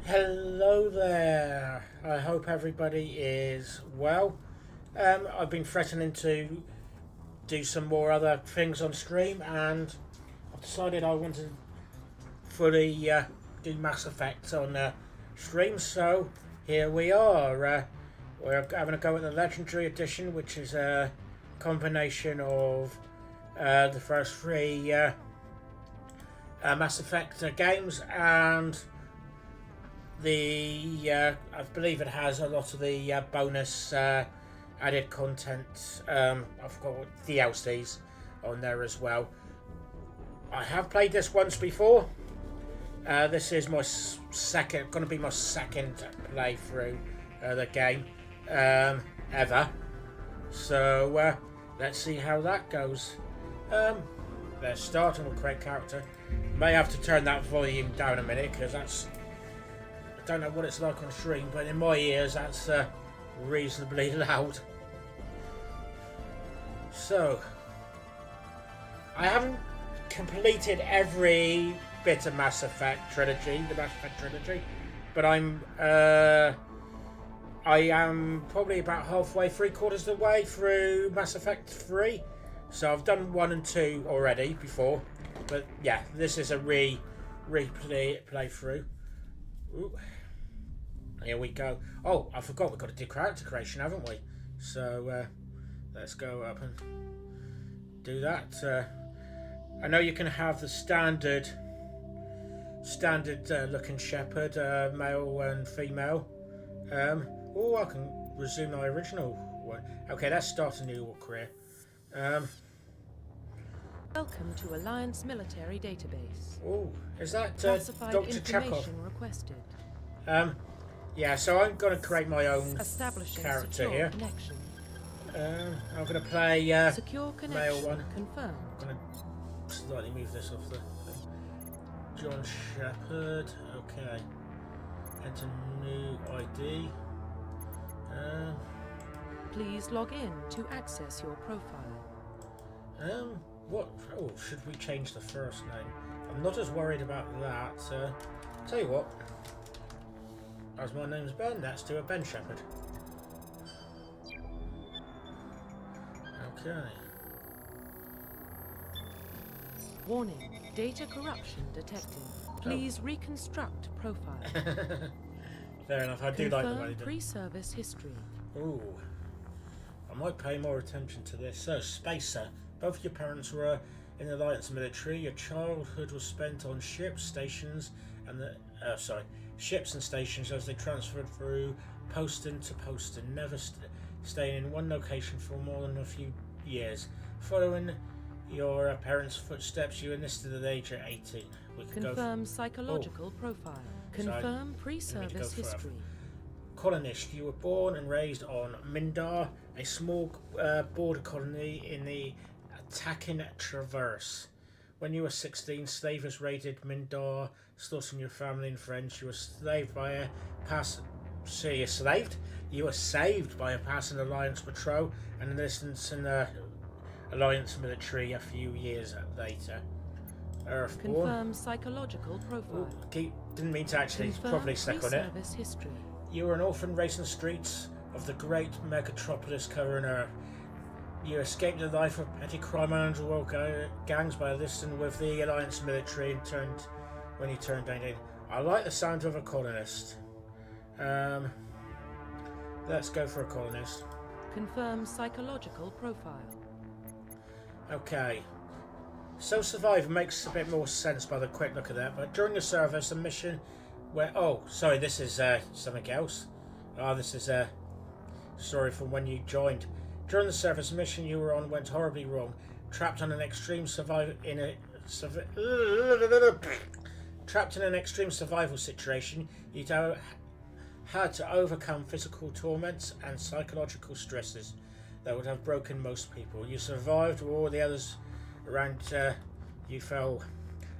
Hello there. I hope everybody is well. I've been threatening to do some more other things on stream, and I've decided I want to fully do Mass Effect on stream. So here we are. We're having a go at the Legendary Edition, which is a combination of the first three Mass Effect games and I believe it has a lot of the bonus added content. I forgot what DLCs on there as well. I have played this once before. This is my going to be my second playthrough the game ever. So let's see how that goes. Let's start and we'll create character. May have to turn that volume down a minute because I don't know what it's like on stream, but in my ears that's reasonably loud. So, I haven't completed every bit of Mass Effect trilogy, the Mass Effect trilogy, but I am probably about halfway, 3/4 of the way through Mass Effect 3. So I've done 1 and 2 already before, but yeah, this is a playthrough. Ooh. Here we go. Oh, I forgot we've got to do character creation, haven't we? So let's go up and do that. I know you can have the standard looking Shepard, male and female. Oh, I can resume my original one. Okay, let's start a new career. Welcome to Alliance Military Database. Oh, is that Classified Dr. information Chekhov? requested. Yeah, so I'm going to create my own Establishing character secure here. connection. I'm going to play Secure male connection one. confirmed. I'm going to slightly move this off the thing. John Shepard. Okay. Enter new ID. Please log in to access your profile. What? Oh, should we change the first name? I'm not as worried about that. Tell you what. As my name's Ben, let's do a Ben Shepard. Okay. Warning, data corruption detected. Please reconstruct profile. Fair enough, I do like the way they do. Pre-service history. Ooh. I might pay more attention to this. So, Spacer. Both your parents were in the Alliance military. Your childhood was spent on ships, stations, and ships and stations as they transferred through posting to posting, never staying in one location for more than a few years. Following your parents' footsteps, you enlisted at the age of 18. We could Confirm psychological profile. Confirm pre-service history. Colonist, you were born and raised on Mindar, a small border colony in the Attacking Traverse. When you were 16, slavers raided Mindar, slaughtering your family and friends. You were saved by a You were saved by a passing Alliance patrol and enlisted in the Alliance military a few years later. Earthborn. Confirm psychological profile. Didn't mean to actually properly stick on it. History. You were an orphan racing the streets of the great megatropolis covering Earth. You escaped the life of petty crime and underworld gangs by enlisting with the Alliance military when you turned 18. I like the sound of a colonist. Let's go for a colonist. Confirm psychological profile. Okay. So Survivor makes a bit more sense by the quick look of that, but during the service, a mission where... Oh, sorry, this is something else. Oh, this is a story from when you joined. During the service, a mission you were on went horribly wrong. Trapped in an extreme survival situation, you had to overcome physical torments and psychological stresses that would have broken most people. You survived while all the others around you fell,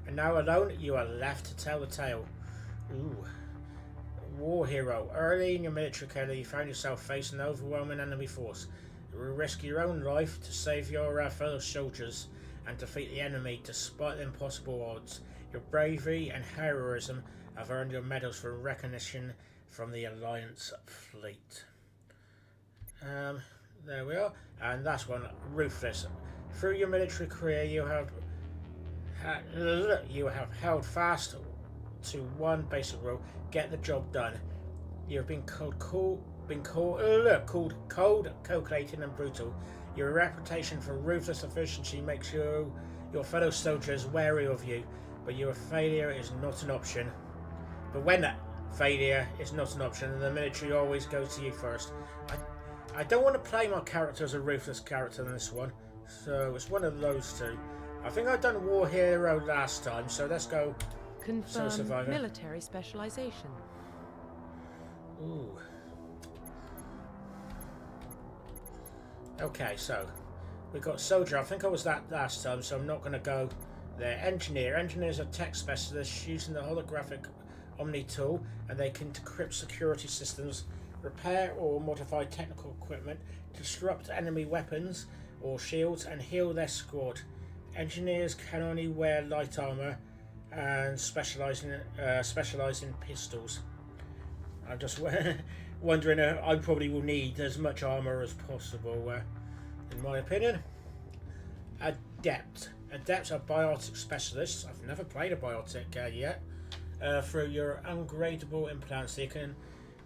and now alone you are left to tell the tale. Ooh. War hero. Early in your military career, you found yourself facing an overwhelming enemy force. You will risk your own life to save your fellow soldiers and defeat the enemy despite the impossible odds. Your bravery and heroism have earned your medals for recognition from the Alliance fleet. There we are. And that's one, Ruthless. Through your military career, you have held fast to one basic rule: get the job done. You have been called cold, calculating, and brutal. Your reputation for ruthless efficiency makes your fellow soldiers wary of you, but your failure is not an option. But when that failure is not an option, the military always goes to you first. I don't want to play my character as a ruthless character in this one, so it's one of those two. I think I've done War Hero last time, so let's go. Confirm Survivor. military specialization. Ooh. Okay, so we got Soldier. I think I was that last time, so I'm not going to go there. Engineer. Engineers are tech specialists using the holographic Omni tool, and they can decrypt security systems, repair or modify technical equipment, disrupt enemy weapons or shields, and heal their squad. Engineers can only wear light armor and specialize in pistols. I'm just wondering, I probably will need as much armor as possible, in my opinion. Adept. Adepts are biotic specialists. I've never played a biotic yet. Through your ungradable implants, you can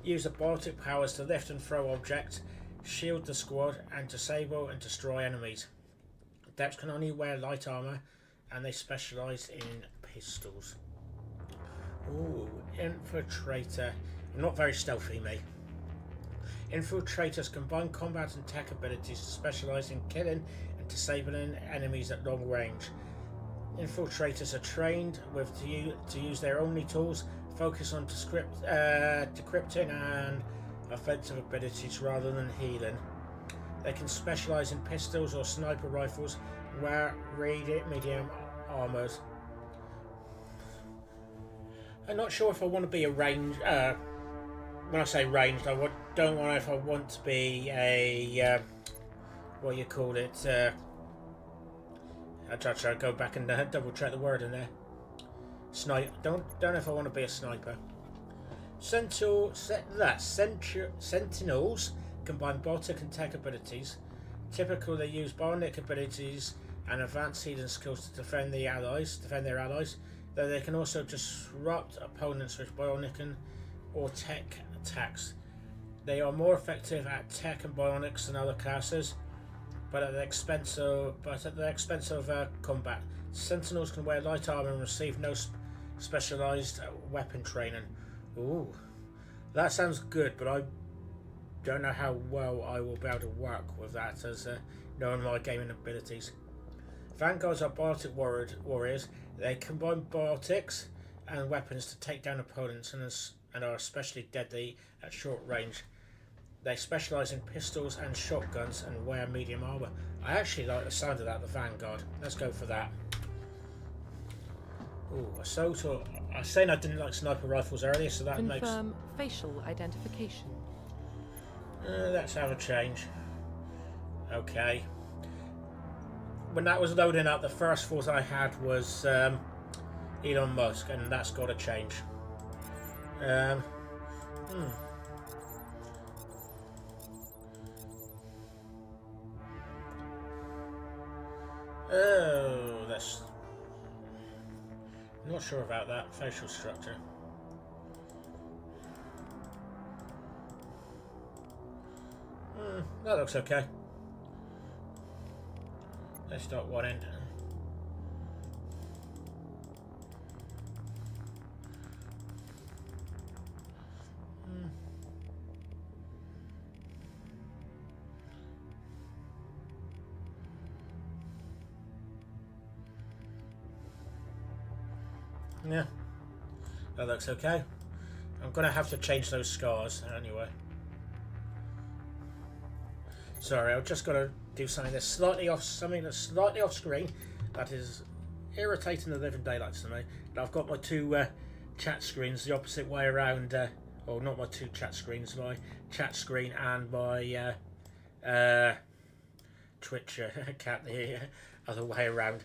use the biotic powers to lift and throw objects, shield the squad, and disable and destroy enemies. Adepts can only wear light armor, and they specialize in pistols. Ooh, Infiltrator. I'm not very stealthy, me. Infiltrators combine combat and tech abilities to specialize in killing and disabling enemies at long range. Infiltrators are trained to use their Omni tools, focus on decrypting and offensive abilities rather than healing. They can specialize in pistols or sniper rifles, wear medium armors. I'm not sure if I want to be a range. When I say ranged, I don't know if I want to be a what you call it. I'll try to go back and double check the word in there. Sniper. Don't know if I want to be a sniper. Sentinels combine biotic and tech abilities. Typically, they use bionic abilities and advanced healing skills to defend their allies. Though they can also disrupt opponents with bionic or tech attacks. They are more effective at tech and bionics than other classes, but at the expense of combat. Sentinels can wear light armor and receive no specialized weapon training. Ooh, that sounds good, but I don't know how well I will be able to work with that, as knowing my gaming abilities. Vanguards are biotic warriors. They combine biotics and weapons to take down opponents and are especially deadly at short range. They specialise in pistols and shotguns and wear medium armour. I actually like the sound of that, the Vanguard. Let's go for that. Ooh, assault. I was saying I didn't like sniper rifles earlier, so that Confirm facial identification. Let's have a change. Okay. When that was loading up, the first thought I had was Elon Musk, and that's got to change. Oh, that's... I'm not sure about that facial structure. That looks okay. Let's start one end. Yeah, that looks okay. I'm gonna have to change those scars anyway. Sorry, I've just got to do something that's slightly off screen. That is irritating the living daylights to me. But I've got my two chat screens the opposite way around. Well, not my two chat screens, my chat screen and my Twitch cat the other way around.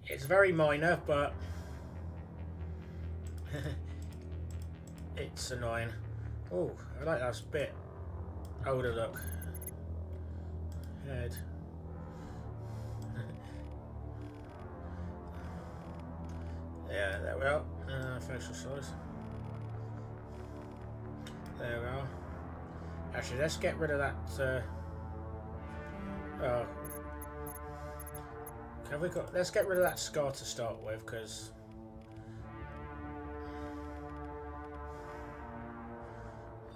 It's very minor, but it's annoying. Oh, I like that bit older look. Head. Yeah, there we are. Facial size. There we are. Actually, let's get rid of that. Have we got? Let's get rid of that scar to start with, because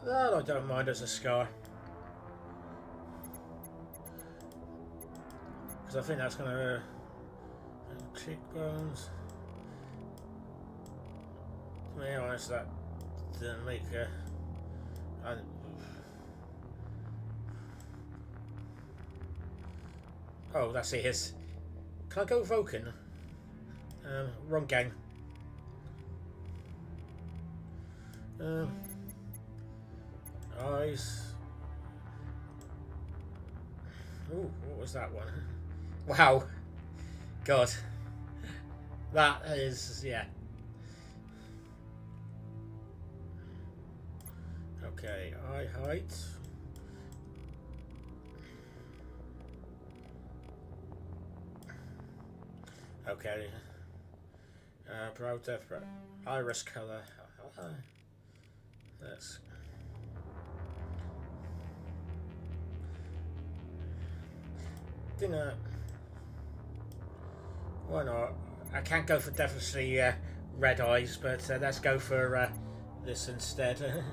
that I don't mind as a scar, because I think that's going to cheekbones. To be honest, that didn't make oh, that's it. Can I go Vulcan? Wrong gang. Eyes. Ooh, what was that one? Wow. God. That is, yeah. Okay, eye height. Okay. Brow depth, iris color. Let's. Dinner. Why not? I can't go for definitely red eyes, but let's go for this instead.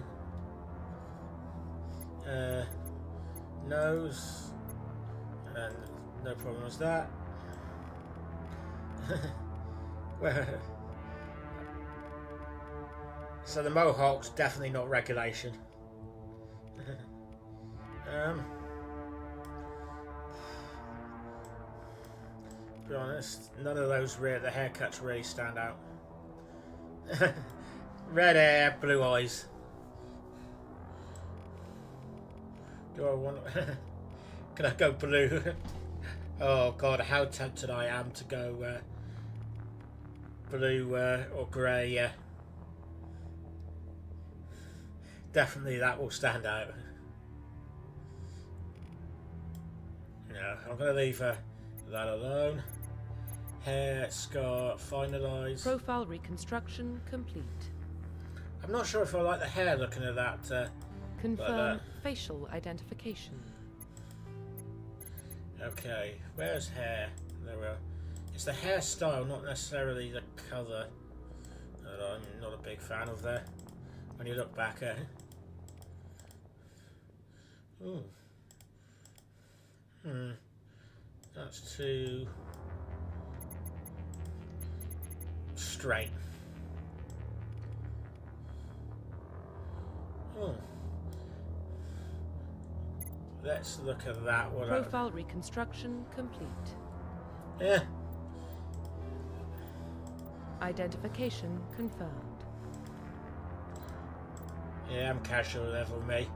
Nose, and no problem with that. Well, so the mohawk's definitely not regulation. To be honest, none of those the haircuts really stand out. Red hair, blue eyes. Do I want? Can I go blue? Oh God, how tempted I am to go blue or grey. Yeah, definitely that will stand out. No, I'm going to leave that alone. Hair, scar, finalise. Profile reconstruction complete. I'm not sure if I like the hair looking at that. Confirm facial identification. Okay, where's hair? There we are. It's the hairstyle, not necessarily the colour, that I'm not a big fan of there. When you look back at it. Ooh. That's too straight. Oh. Let's look at that one. Profile reconstruction complete. Yeah. Identification confirmed. Yeah, I'm casual level me.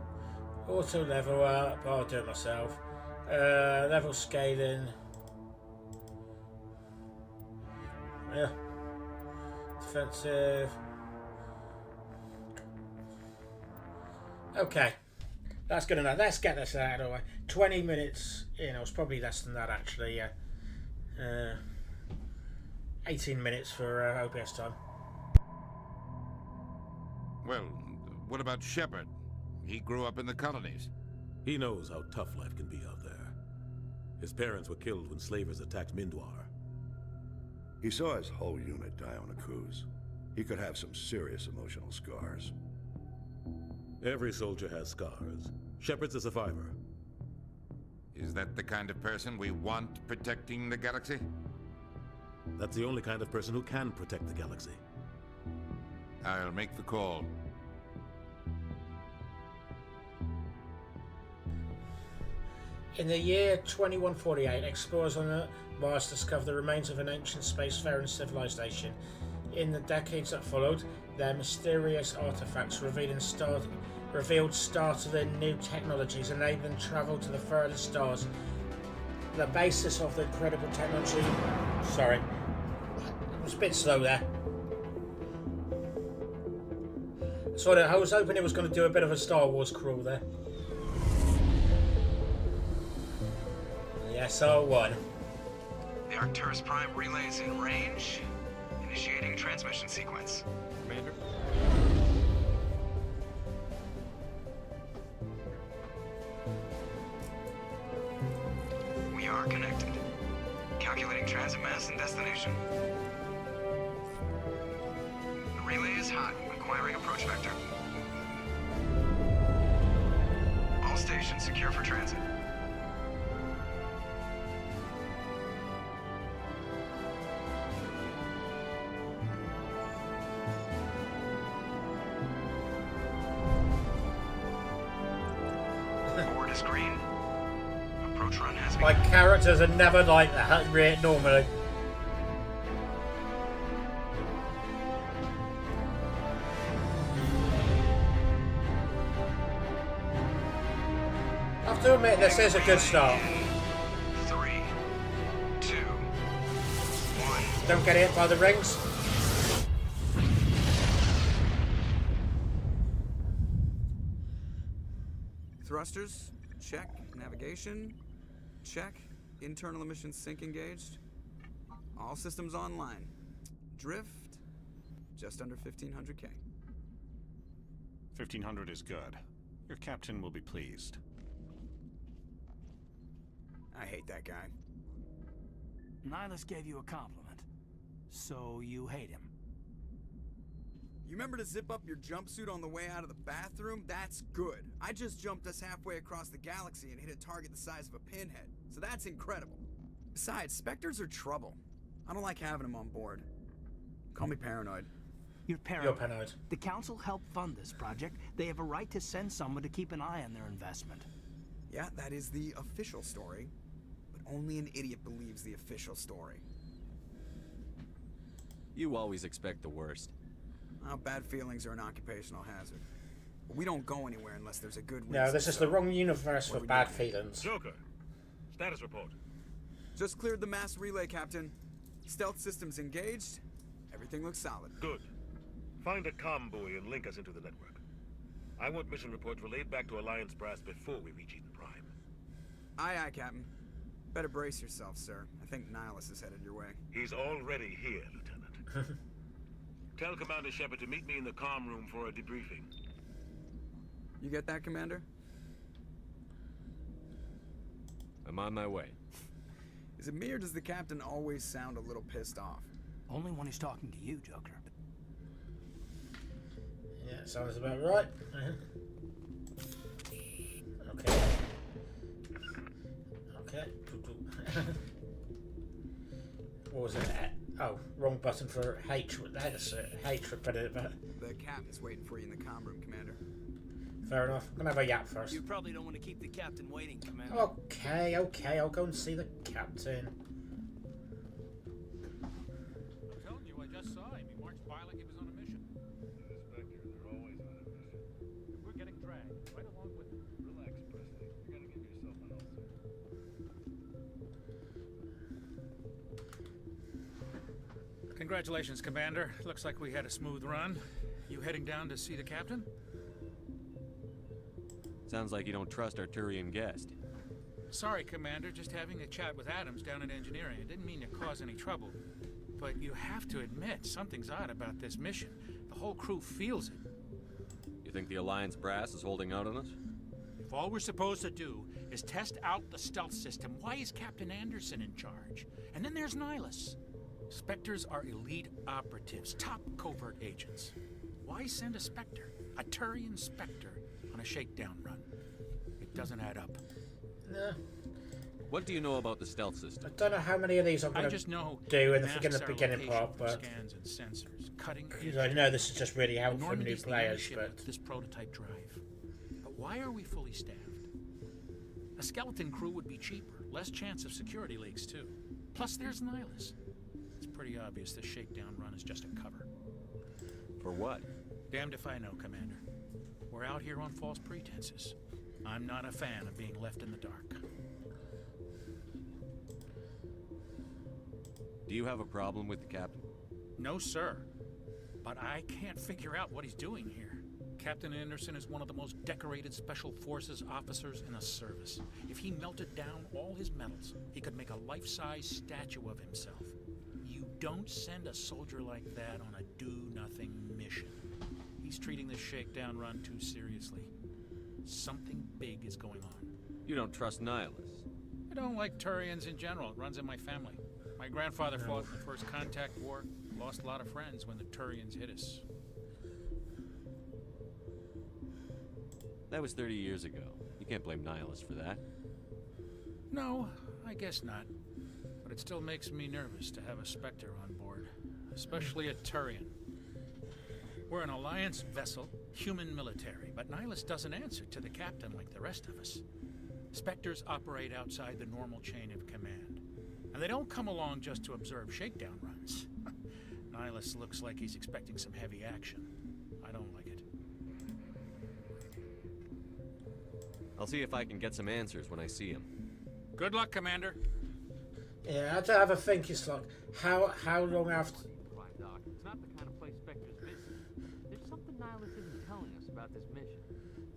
Auto level up, I'll do it myself. Level scaling. Yeah. Defensive. Okay. That's good enough. Let's get this out of the way. 20 minutes in. It was probably less than that actually. 18 minutes for OBS time. Well, what about Shepard? He grew up in the colonies. He knows how tough life can be out there. His parents were killed when slavers attacked Mindwar. He saw his whole unit die on a cruise. He could have some serious emotional scars. Every soldier has scars. Shepard's a survivor. Is that the kind of person we want protecting the galaxy? That's the only kind of person who can protect the galaxy. I'll make the call. In the year 2148, explorers on Mars discovered the remains of an ancient spacefaring civilization. In the decades that followed, their mysterious artifacts revealed startling new technologies, enabling travel to the furthest stars. The basis of the incredible technology... Sorry, I was a bit slow there. So I was hoping it was going to do a bit of a Star Wars crawl there. Yes, R1. The Arcturus Prime relay is in range. Initiating transmission sequence. Commander? We are connected. Calculating transit mass and destination. The relay is hot, acquiring approach vector. All stations secure for transit. Board is green. Approach run has My begun. characters are never like that normally. I have to admit, this is a good start. 3, 2, 1. Don't get hit by the rings. Thrusters, check. Navigation, check. Internal emissions sync engaged. All systems online. Drift, just under 1500K. 1500 is good. Your captain will be pleased. I hate that guy. Nihilus gave you a compliment, so you hate him. You remember to zip up your jumpsuit on the way out of the bathroom? That's good. I just jumped us halfway across the galaxy and hit a target the size of a pinhead, so that's incredible. Besides, Spectres are trouble. I don't like having them on board. Call me paranoid. You're paranoid. You're paranoid. The Council helped fund this project. They have a right to send someone to keep an eye on their investment. Yeah, that is the official story. But only an idiot believes the official story. You always expect the worst. Well, bad feelings are an occupational hazard. But we don't go anywhere unless there's a good reason. No, this is the wrong universe What for we bad doing? feelings. Joker, status report. Just cleared the mass relay, Captain. Stealth systems engaged. Everything looks solid. Good. Find a comm buoy and link us into the network. I want mission reports relayed back to Alliance Brass before we reach Eden Prime. Aye, aye, Captain. Better brace yourself, sir. I think Nihilus is headed your way. He's already here, Lieutenant. Tell Commander Shepard to meet me in the comm room for a debriefing. You get that, Commander? I'm on my way. Is it me or does the Captain always sound a little pissed off? Only when he's talking to you, Joker. Yeah, sounds about right. Okay. Okay. What was it? Oh, wrong button for H. That's it. H for put it. The Captain's waiting for you in the comm room, Commander. Fair enough. I'm gonna have a yap first. You probably don't want to keep the captain waiting, Commander. Okay, okay. I'll go and see the captain. I'm telling you, I just saw him. He marched by like he was on a mission. Inspector, they're always on a mission. We're getting dragged right along with him. Relax, Presley. You gotta give yourself an ulcer. Congratulations, Commander. Looks like we had a smooth run. You heading down to see the captain? Sounds like you don't trust our Turian guest. Sorry, Commander. Just having a chat with Adams down in engineering. I didn't mean to cause any trouble. But you have to admit, something's odd about this mission. The whole crew feels it. You think the Alliance brass is holding out on us? If all we're supposed to do is test out the stealth system, why is Captain Anderson in charge? And then there's Nihilus. Spectres are elite operatives, top covert agents. Why send a Spectre, a Turian Spectre, on a shakedown run? It doesn't add up. No. What do you know about the stealth system? I don't know how many of these I'm I gonna just know do in the masks beginning our part, location but scans and sensors, cutting because I know this is just really helpful for new Normandy's the players. ownership But of this prototype drive. But why are we fully staffed? A skeleton crew would be cheaper, less chance of security leaks too. Plus, there's Nihilus. It's pretty obvious this shakedown run is just a cover. For what? Damned if I know, Commander. We're out here on false pretenses. I'm not a fan of being left in the dark. Do you have a problem with the captain? No, sir. But I can't figure out what he's doing here. Captain Anderson is one of the most decorated Special Forces officers in the service. If he melted down all his medals, he could make a life-size statue of himself. You don't send a soldier like that on a do-nothing mission. He's treating this shakedown run too seriously. Something big is going on. You don't trust Nihilus? I don't like Turians in general. It runs in my family. My grandfather fought in the First Contact War. Lost a lot of friends when the Turians hit us. That was 30 years ago. You can't blame Nihilus for that. No, I guess not. But it still makes me nervous to have a Spectre on board. Especially a Turian. We're an Alliance vessel, human military, but Nihilus doesn't answer to the captain like the rest of us. Spectres operate outside the normal chain of command. And they don't come along just to observe shakedown runs. Nihilus looks like he's expecting some heavy action. I don't like it. I'll see if I can get some answers when I see him. Good luck, Commander. Yeah, I had to have a think. It's like, how long after... Doc, it's not the kind of place Spectre's visit. There's something Nihilus isn't telling us about this mission.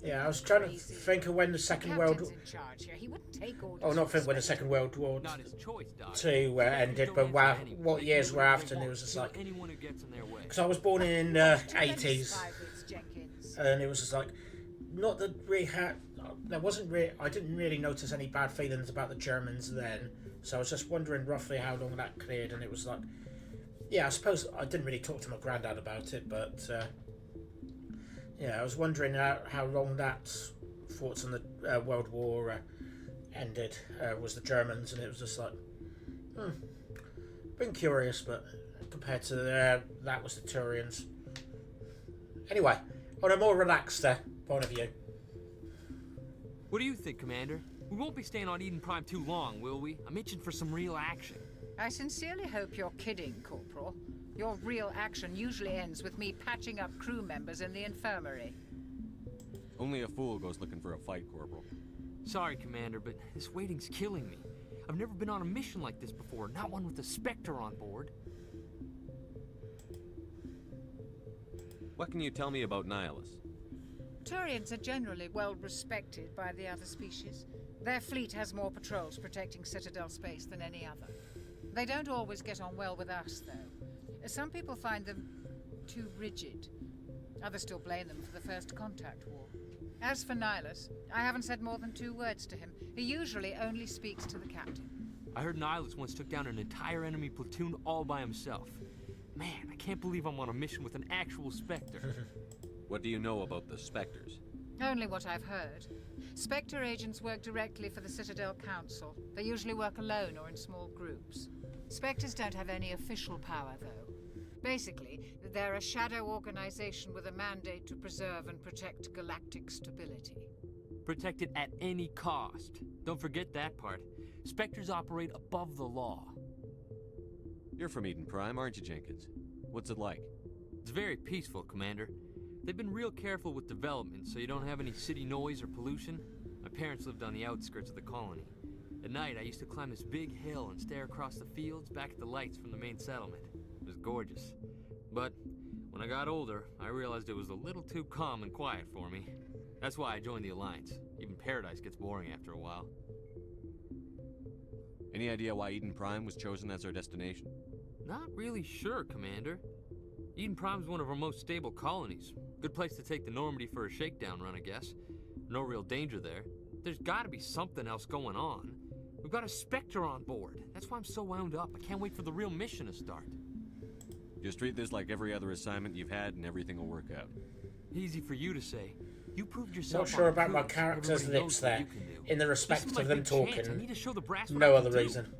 Yeah, I was trying to think of when the Second World... in charge here. He wouldn't take orders. Oh, not think when the Second World War Not his choice, Doc. 2 ended, but wow, what years were after, and it was just like... Anyone who gets in their way. Because I was born in the 80s, and it was just like, not that we had... There wasn't really... I didn't really notice any bad feelings about the Germans then, so I was just wondering roughly how long that cleared, and it was like... Yeah, I suppose I didn't really talk to my granddad about it, but... yeah, I was wondering how long that thoughts on the World War ended, was the Germans, and it was just like... been curious, but compared to that was the Turians. Anyway, on a more relaxed point of view. What do you think, Commander? We won't be staying on Eden Prime too long, will we? I'm itching for some real action. I sincerely hope you're kidding, Corporal. Your real action usually ends with me patching up crew members in the infirmary. Only a fool goes looking for a fight, Corporal. Sorry, Commander, but this waiting's killing me. I've never been on a mission like this before, not one with a Spectre on board. What can you tell me about Nihilus? Turians are generally well respected by the other species. Their fleet has more patrols protecting Citadel space than any other. They don't always get on well with us, though. Some people find them too rigid. Others still blame them for the First Contact War. As for Nihilus, I haven't said more than 2 words to him. He usually only speaks to the captain. I heard Nihilus once took down an entire enemy platoon all by himself. Man, I can't believe I'm on a mission with an actual Spectre. What do you know about the Spectres? Only what I've heard. Spectre agents work directly for the Citadel Council. They usually work alone or in small groups. Spectres don't have any official power, though. Basically, they're a shadow organization with a mandate to preserve and protect galactic stability. Protect it at any cost. Don't forget that part. Spectres operate above the law. You're from Eden Prime, aren't you, Jenkins? What's it like? It's very peaceful, Commander. They've been real careful with development, so you don't have any city noise or pollution. My parents lived on the outskirts of the colony. At night, I used to climb this big hill and stare across the fields back at the lights from the main settlement. It was gorgeous. But when I got older, I realized it was a little too calm and quiet for me. That's why I joined the Alliance. Even Paradise gets boring after a while. Any idea why Eden Prime was chosen as our destination? Not really sure, Commander. Eden Prime's one of our most stable colonies. Good place to take the Normandy for a shakedown run, I guess. No real danger there. There's gotta be something else going on. We've got a Spectre on board. That's why I'm so wound up. I can't wait for the real mission to start. Just treat this like every other assignment you've had and everything will work out. Easy for you to say. You proved yourself. Not sure about my character's lips there, in the respect of them talking. I need to show the brass what no I other can do. reason.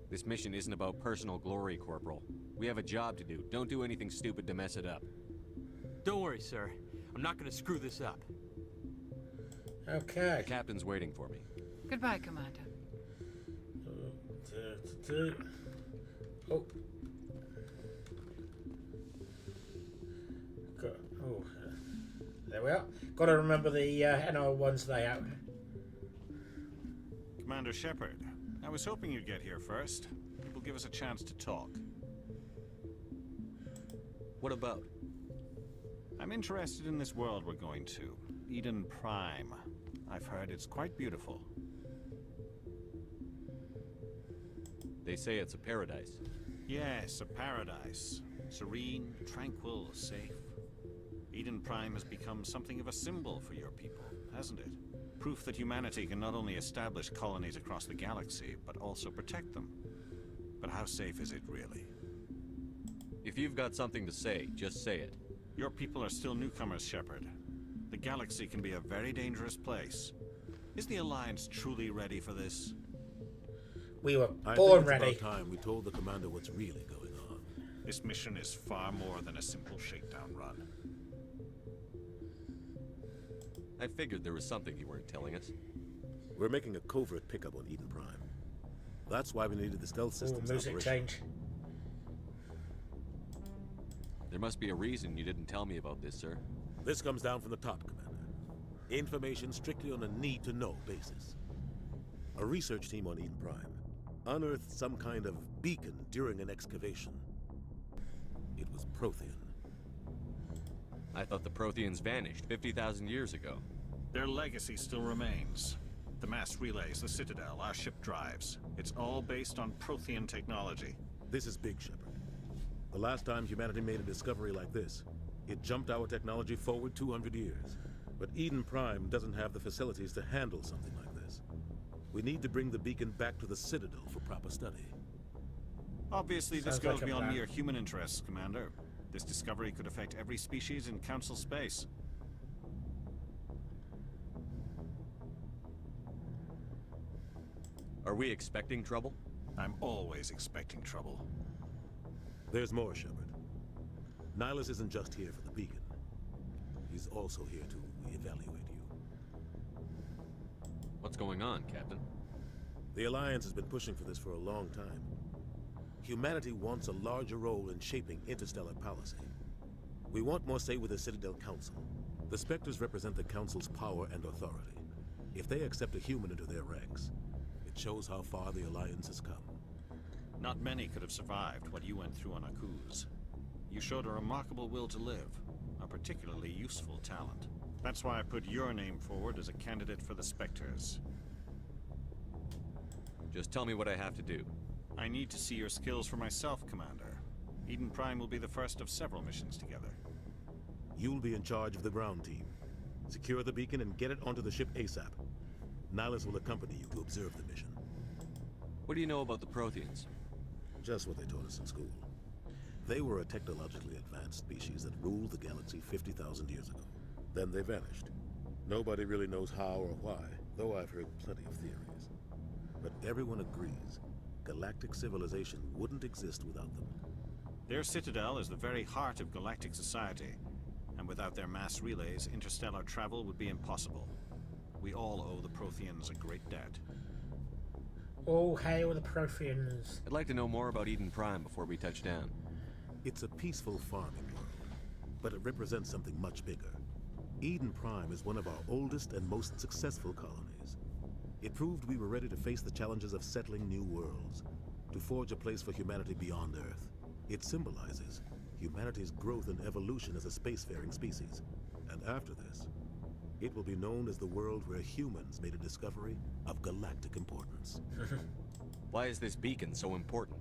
This mission isn't about personal glory, Corporal. We have a job to do. Don't do anything stupid to mess it up. Don't worry, sir. I'm not gonna screw this up. Okay. The captain's waiting for me. Goodbye, Commander. Oh. Oh. There we are. Got to remember the NR1's layout. Commander Shepard, I was hoping you'd get here first. It will give us a chance to talk. What about? I'm interested in this world we're going to. Eden Prime. I've heard it's quite beautiful. They say it's a paradise. Yes, a paradise. Serene, tranquil, safe. Eden Prime has become something of a symbol for your people, hasn't it? Proof that humanity can not only establish colonies across the galaxy, but also protect them. But how safe is it, really? If you've got something to say, just say it. Your people are still newcomers, Shepard. The galaxy can be a very dangerous place. Is the Alliance truly ready for this? We were I born think it's ready. about time we told the commander what's really going on. This mission is far more than a simple shakedown run. I figured there was something you weren't telling us. We're making a covert pickup on Eden Prime. That's why we needed the stealth systems Music operation. change. There must be a reason you didn't tell me about this, sir. This comes down from the top, Commander. Information strictly on a need-to-know basis. A research team on Eden Prime unearthed some kind of beacon during an excavation. It was Prothean. I thought the Protheans vanished 50,000 years ago. Their legacy still remains. The mass relays, the Citadel, our ship drives. It's all based on Prothean technology. This is big, Shepard. The last time humanity made a discovery like this, it jumped our technology forward 200 years. But Eden Prime doesn't have the facilities to handle something like this. We need to bring the beacon back to the Citadel for proper study. Obviously, this Sounds goes like a beyond plan. mere human interests, Commander. This discovery could affect every species in Council space. Are we expecting trouble? I'm always expecting trouble. There's more, Shepard. Nihilus isn't just here for the beacon. He's also here to evaluate you. What's going on, Captain? The Alliance has been pushing for this for a long time. Humanity wants a larger role in shaping interstellar policy. We want more say with the Citadel Council. The Spectres represent the Council's power and authority. If they accept a human into their ranks, it shows how far the Alliance has come. Not many could have survived what you went through on Akuz. You showed a remarkable will to live, a particularly useful talent. That's why I put your name forward as a candidate for the Spectres. Just tell me what I have to do. I need to see your skills for myself, Commander. Eden Prime will be the first of several missions together. You'll be in charge of the ground team. Secure the beacon and get it onto the ship ASAP. Nihilus will accompany you to observe the mission. What do you know about the Protheans? Just what they taught us in school. They were a technologically advanced species that ruled the galaxy 50,000 years ago. Then they vanished. Nobody really knows how or why, though I've heard plenty of theories. But everyone agrees galactic civilization wouldn't exist without them. Their citadel is the very heart of galactic society, and without their mass relays, interstellar travel would be impossible. We all owe the Protheans a great debt. All hail the Protheans. I'd like to know more about Eden Prime before we touch down. It's a peaceful farming world, but it represents something much bigger. Eden Prime is one of our oldest and most successful colonies. It proved we were ready to face the challenges of settling new worlds, to forge a place for humanity beyond Earth. It symbolizes humanity's growth and evolution as a spacefaring species. And after this, it will be known as the world where humans made a discovery of galactic importance. Why is this beacon so important?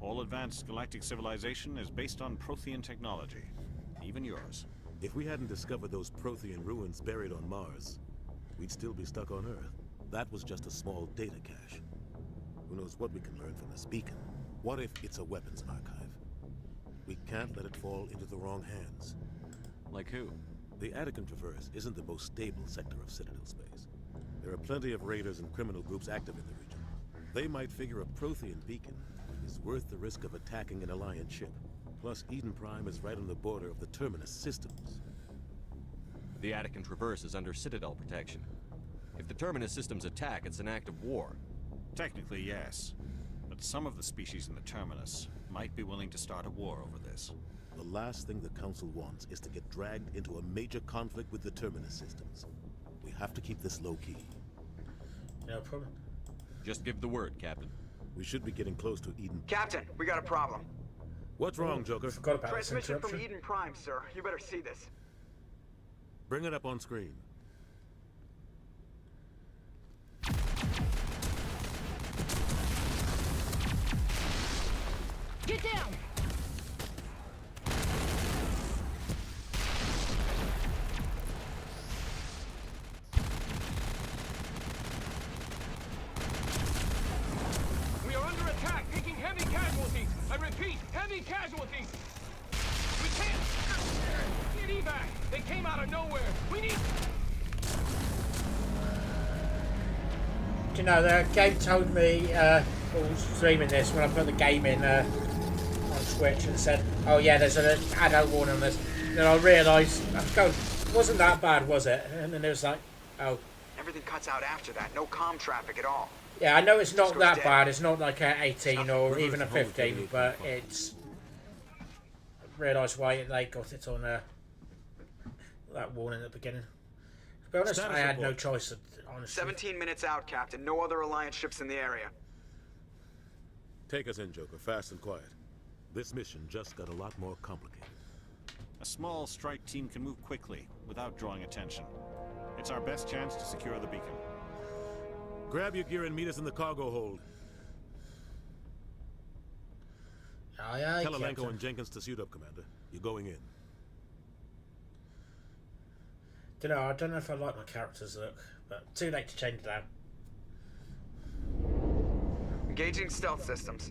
All advanced galactic civilization is based on Prothean technology, even yours. If we hadn't discovered those Prothean ruins buried on Mars, we'd still be stuck on Earth. That was just a small data cache. Who knows what we can learn from this beacon? What if it's a weapons archive? We can't let it fall into the wrong hands. Like who? The Attican Traverse isn't the most stable sector of Citadel space. There are plenty of raiders and criminal groups active in the region. They might figure a Prothean beacon is worth the risk of attacking an Alliance ship. Plus, Eden Prime is right on the border of the Terminus systems. The Attican Traverse is under Citadel protection. If the Terminus systems attack, it's an act of war. Technically, yes. But some of the species in the Terminus might be willing to start a war over this. The last thing the Council wants is to get dragged into a major conflict with the Terminus systems. We have to keep this low-key. No problem. Just give the word, Captain. We should be getting close to Eden. Captain, we got a problem. What's wrong, Joker? Forgot about this Transmission interruption. from Eden Prime, sir. You better see this. Bring it up on screen. Get down! We are under attack, taking heavy casualties. I repeat, heavy casualties. We can't get evac. They came out of nowhere. We need. Do you know, the game told me, I was streaming this when I put the game in on Switch and said, oh yeah, there's an adult warning on this. Then I realised, I was going, it wasn't that bad, was it? And then it was like, oh. Everything cuts out after that. No comm traffic at all. Yeah, I know it's not Just goes that dead. bad. It's not like a 18 or even a 15, but it's. I realised why they got it on that warning at the beginning. To be honest, Status I had no report. choice, honestly. 17 minutes out, Captain. No other Alliance ships in the area. Take us in, Joker, fast and quiet. This mission just got a lot more complicated. A small strike team can move quickly, without drawing attention. It's our best chance to secure the beacon. Grab your gear and meet us in the cargo hold. Aye, aye, Tell Alenko Captain. and Jenkins to suit up, Commander. You're going in. I don't know if I like my character's look, but too late to change it now. Engaging stealth systems.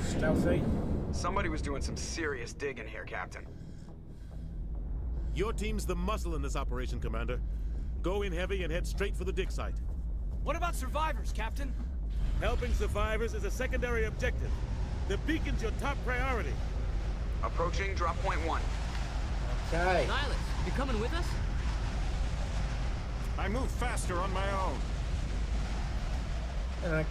Stealthy. Somebody was doing some serious digging here, Captain. Your team's the muscle in this operation, Commander. Go in heavy and head straight for the dig site. What about survivors, Captain? Helping survivors is a secondary objective. The beacon's your top priority. Approaching drop point 1. Okay. Nihilus, you coming with us? I move faster on my own.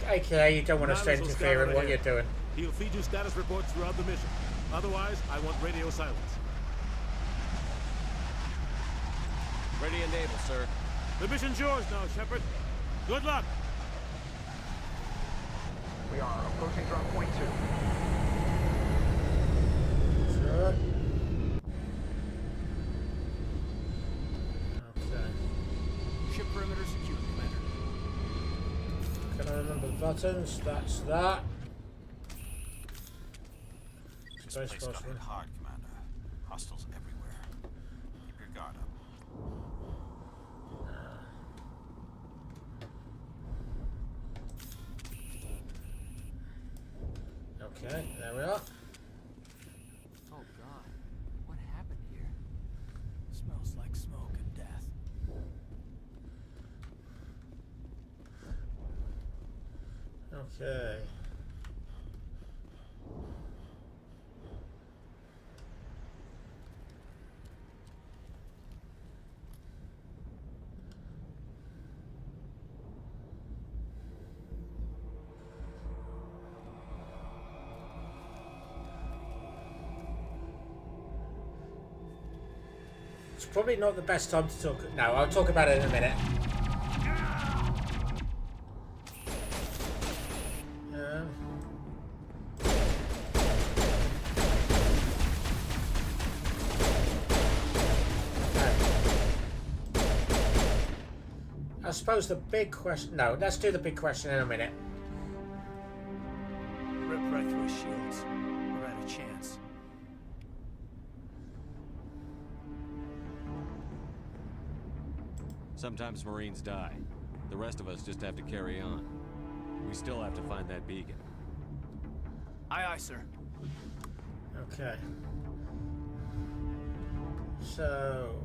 AKA, you don't want us to Nihilus will scout interfere out in what ahead. you're doing. He'll feed you status reports throughout the mission. Otherwise, I want radio silence. Ready and able, sir. The mission's yours now, Shepard. Good luck. We are approaching drop point 2. Sure. Okay. Ship perimeter secure, Commander. Can I remember the buttons? That's that. This Space place got crossword. hit hard, Commander. Hostiles everywhere. Keep your guard up. Okay, there we are. Oh God, what happened here? Smells like smoke and death. Okay. It's probably not the best time to talk. No, I'll talk about it in a minute. I suppose the big question. No, let's do the big question in a minute. Rip right through his shields. We're out of chance. Sometimes Marines die. The rest of us just have to carry on. We still have to find that beacon. Aye, aye, sir. Okay. So,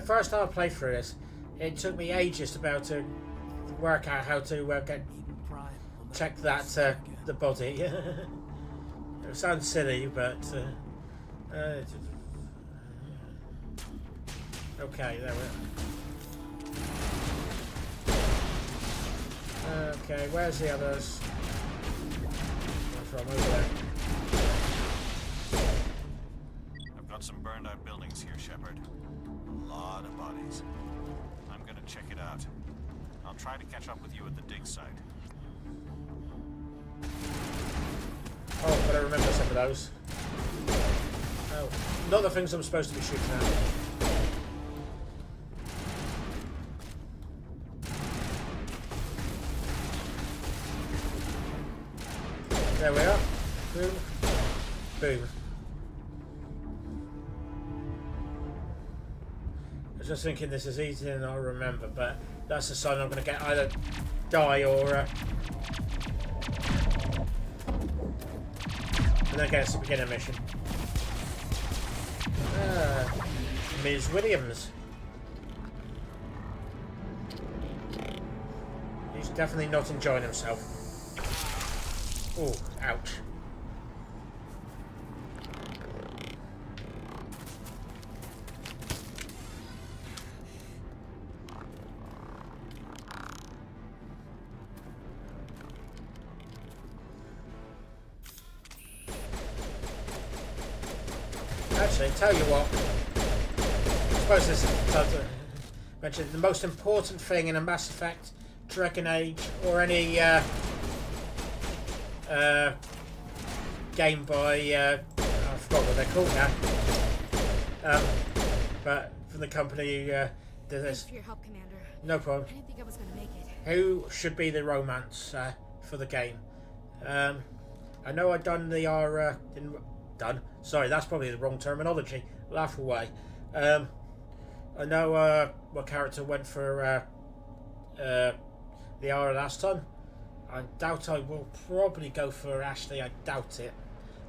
first time I played through this, it took me ages to be able to work out how to check that the body. It sounds silly, but okay, there we are. Okay, where's the others? From over there. I've got some burned out buildings here, Shepard. A lot of bodies. I'm gonna check it out. I'll try to catch up with you at the dig site. Oh, but I remember some of those. Oh, not the things I'm supposed to be shooting at. There we are. Boom. Boom. I was just thinking this is easier than I remember, but that's the sign I'm going to get either die or... and then get to the beginner mission. Ms. Williams. He's definitely not enjoying himself. Oh, ouch. Actually, tell you what, I suppose this is time to mention the most important thing in a Mass Effect, Dragon Age, or any game by, I forgot what they're called now, but from the company who did this. Thanks for your help, Commander. No problem. I didn't think I was going to make it. Who should be the romance for the game? I know I done the sorry, that's probably the wrong terminology. Laugh away. I know what character went for the R last time. I doubt I will probably go for Ashley. I doubt it,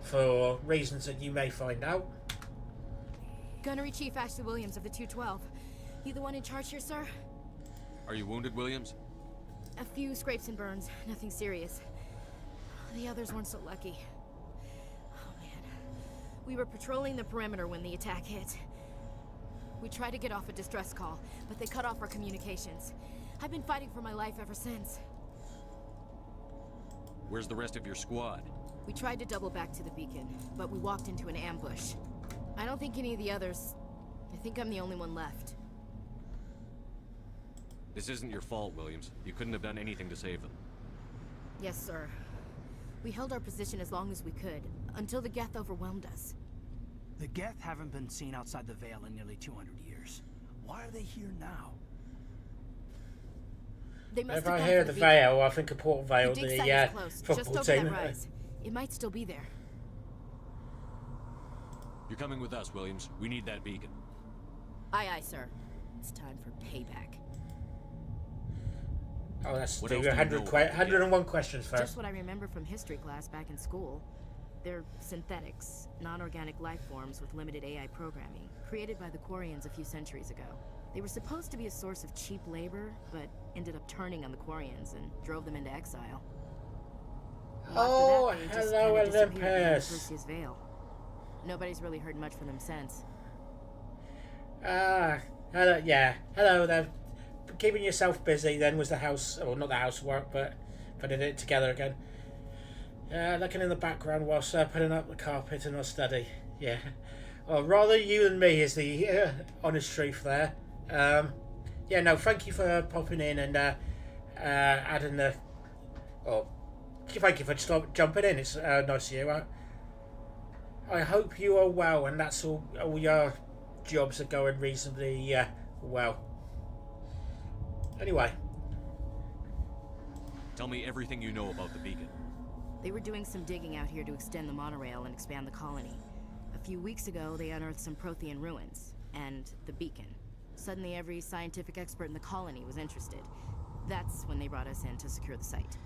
for reasons that you may find out. Gunnery Chief Ashley Williams of the 212. You the one in charge here, sir? Are you wounded, Williams? A few scrapes and burns, nothing serious. The others weren't so lucky. Oh man. We were patrolling the perimeter when the attack hit. We tried to get off a distress call, but they cut off our communications. I've been fighting for my life ever since. Where's the rest of your squad? We tried to double back to the beacon, but we walked into an ambush. I don't think any of the others... I think I'm the only one left. This isn't your fault, Williams. You couldn't have done anything to save them. Yes, sir. We held our position as long as we could, until the Geth overwhelmed us. The Geth haven't been seen outside the Veil in nearly 200 years. Why are they here now? They must If have I gone hear for the beacon. Vale, I think of Port Vale, The dig the site is close, just football over team. that rise. It might still be there. You're coming with us, Williams. We need that beacon. Aye, aye, sir. It's time for payback. Oh, that's What the else do you know about the 101 questions first. Just what I remember from history class back in school. They're synthetics, non-organic life forms with limited AI programming, created by the Quarians a few centuries ago. They were supposed to be a source of cheap labor, but ended up turning on the Quarians and drove them into exile. Oh, After that, they just hello, kinda disappeared beyond Olympus. Perseus Veil. Nobody's really heard much from them since. Hello, yeah. Hello there. Keeping yourself busy then was the house, or not the housework, but putting it together again. Looking in the background whilst putting up the carpet in our study. Yeah. Well, rather you than me is the honest truth there. Yeah, no, thank you for popping in and adding the... Oh, thank you for jumping in. It's nice of you. I hope you are well and that's all your jobs are going reasonably well. Anyway. Tell me everything you know about the beacon. They were doing some digging out here to extend the monorail and expand the colony. A few weeks ago, they unearthed some Prothean ruins, and the beacon. Suddenly, every scientific expert in the colony was interested. That's when they brought us in to secure the site.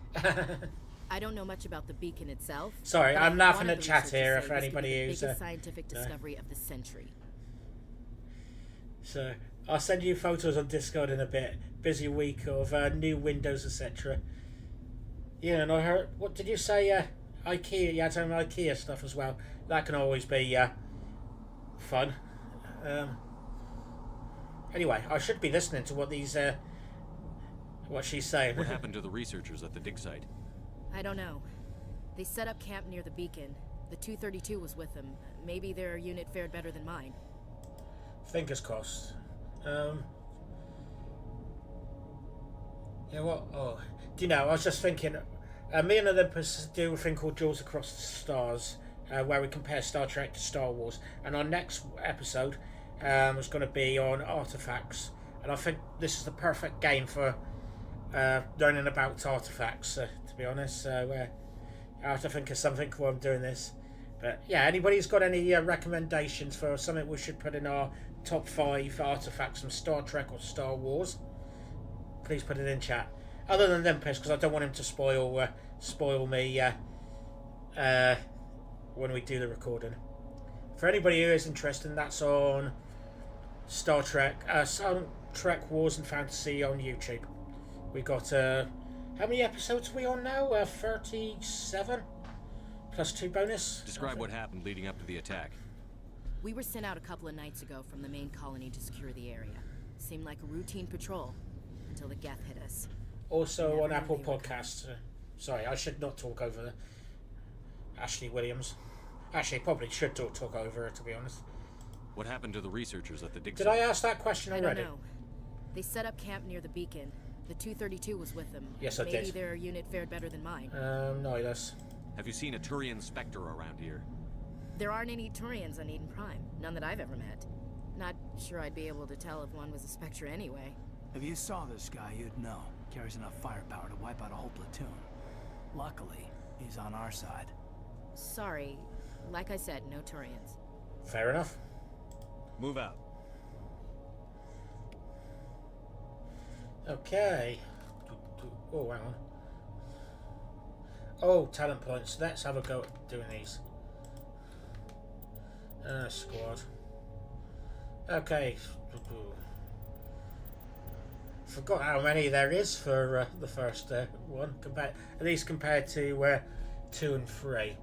I don't know much about the beacon itself. Sorry, but I'm one laughing of at the chat here researchers if said it was anybody the who's... biggest scientific discovery of the century. So, I'll send you photos on Discord in a bit. Busy week of new windows, etc. Yeah, and I heard... What did you say? IKEA? You had some IKEA stuff as well. That can always be fun. Anyway, I should be listening to what these... what she's saying. What happened to the researchers at the dig site? I don't know. They set up camp near the beacon. The 232 was with them. Maybe their unit fared better than mine. Fingers crossed. Yeah, what? Oh, do you know? I was just thinking. Me and Olympus do a thing called Duels Across the Stars, where we compare Star Trek to Star Wars. And our next episode is going to be on artifacts. And I think this is the perfect game for learning about artifacts, to be honest. So I have to think of something while I'm doing this. But yeah, anybody's got any recommendations for something we should put in our top 5 artifacts from Star Trek or Star Wars? Please put it in chat. Other than Olympus, because I don't want him to spoil me when we do the recording. For anybody who is interested, that's on Star Trek Wars and Fantasy on YouTube. We got how many episodes are we on now? 37 plus 2 bonus. Describe what happened leading up to the attack. We were sent out a couple of nights ago from the main colony to secure the area. Seemed like a routine patrol until the Geth hit us. Also on Apple Podcasts. Sorry, I should not talk over Ashley Williams. Actually, probably should talk over her, to be honest. What happened to the researchers at the dig Did site? I ask that question already? I don't know. They set up camp near the beacon. The 232 was with them. Yes, I did. Maybe their unit fared better than mine. No, that's... Have you seen a Turian Spectre around here? There aren't any Turians on Eden Prime. None that I've ever met. Not sure I'd be able to tell if one was a Spectre anyway. If you saw this guy, you'd know. Carries enough firepower to wipe out a whole platoon. Luckily, he's on our side. Sorry. Like I said, no Turians. Fair enough. Move out. Okay. Oh, hang on. Oh, talent points. Let's have a go at doing these. Squad. Okay. Forgot how many there is for the first one, at least compared to 2 and 3.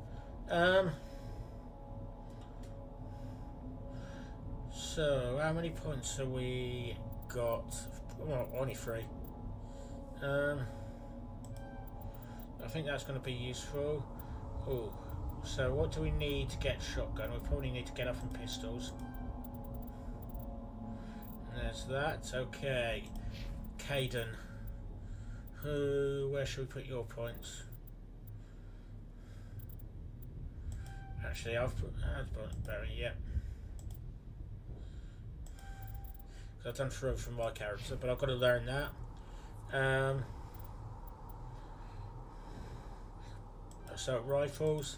So how many points have we got? Well, only 3. I think that's going to be useful. Oh, so what do we need to get shotgun? We probably need to get off in pistols. There's that. Okay. Caden, where should we put your points? Actually, I've put Barry, yeah. Because I've done throw from my character, but I've got to learn that. So rifles.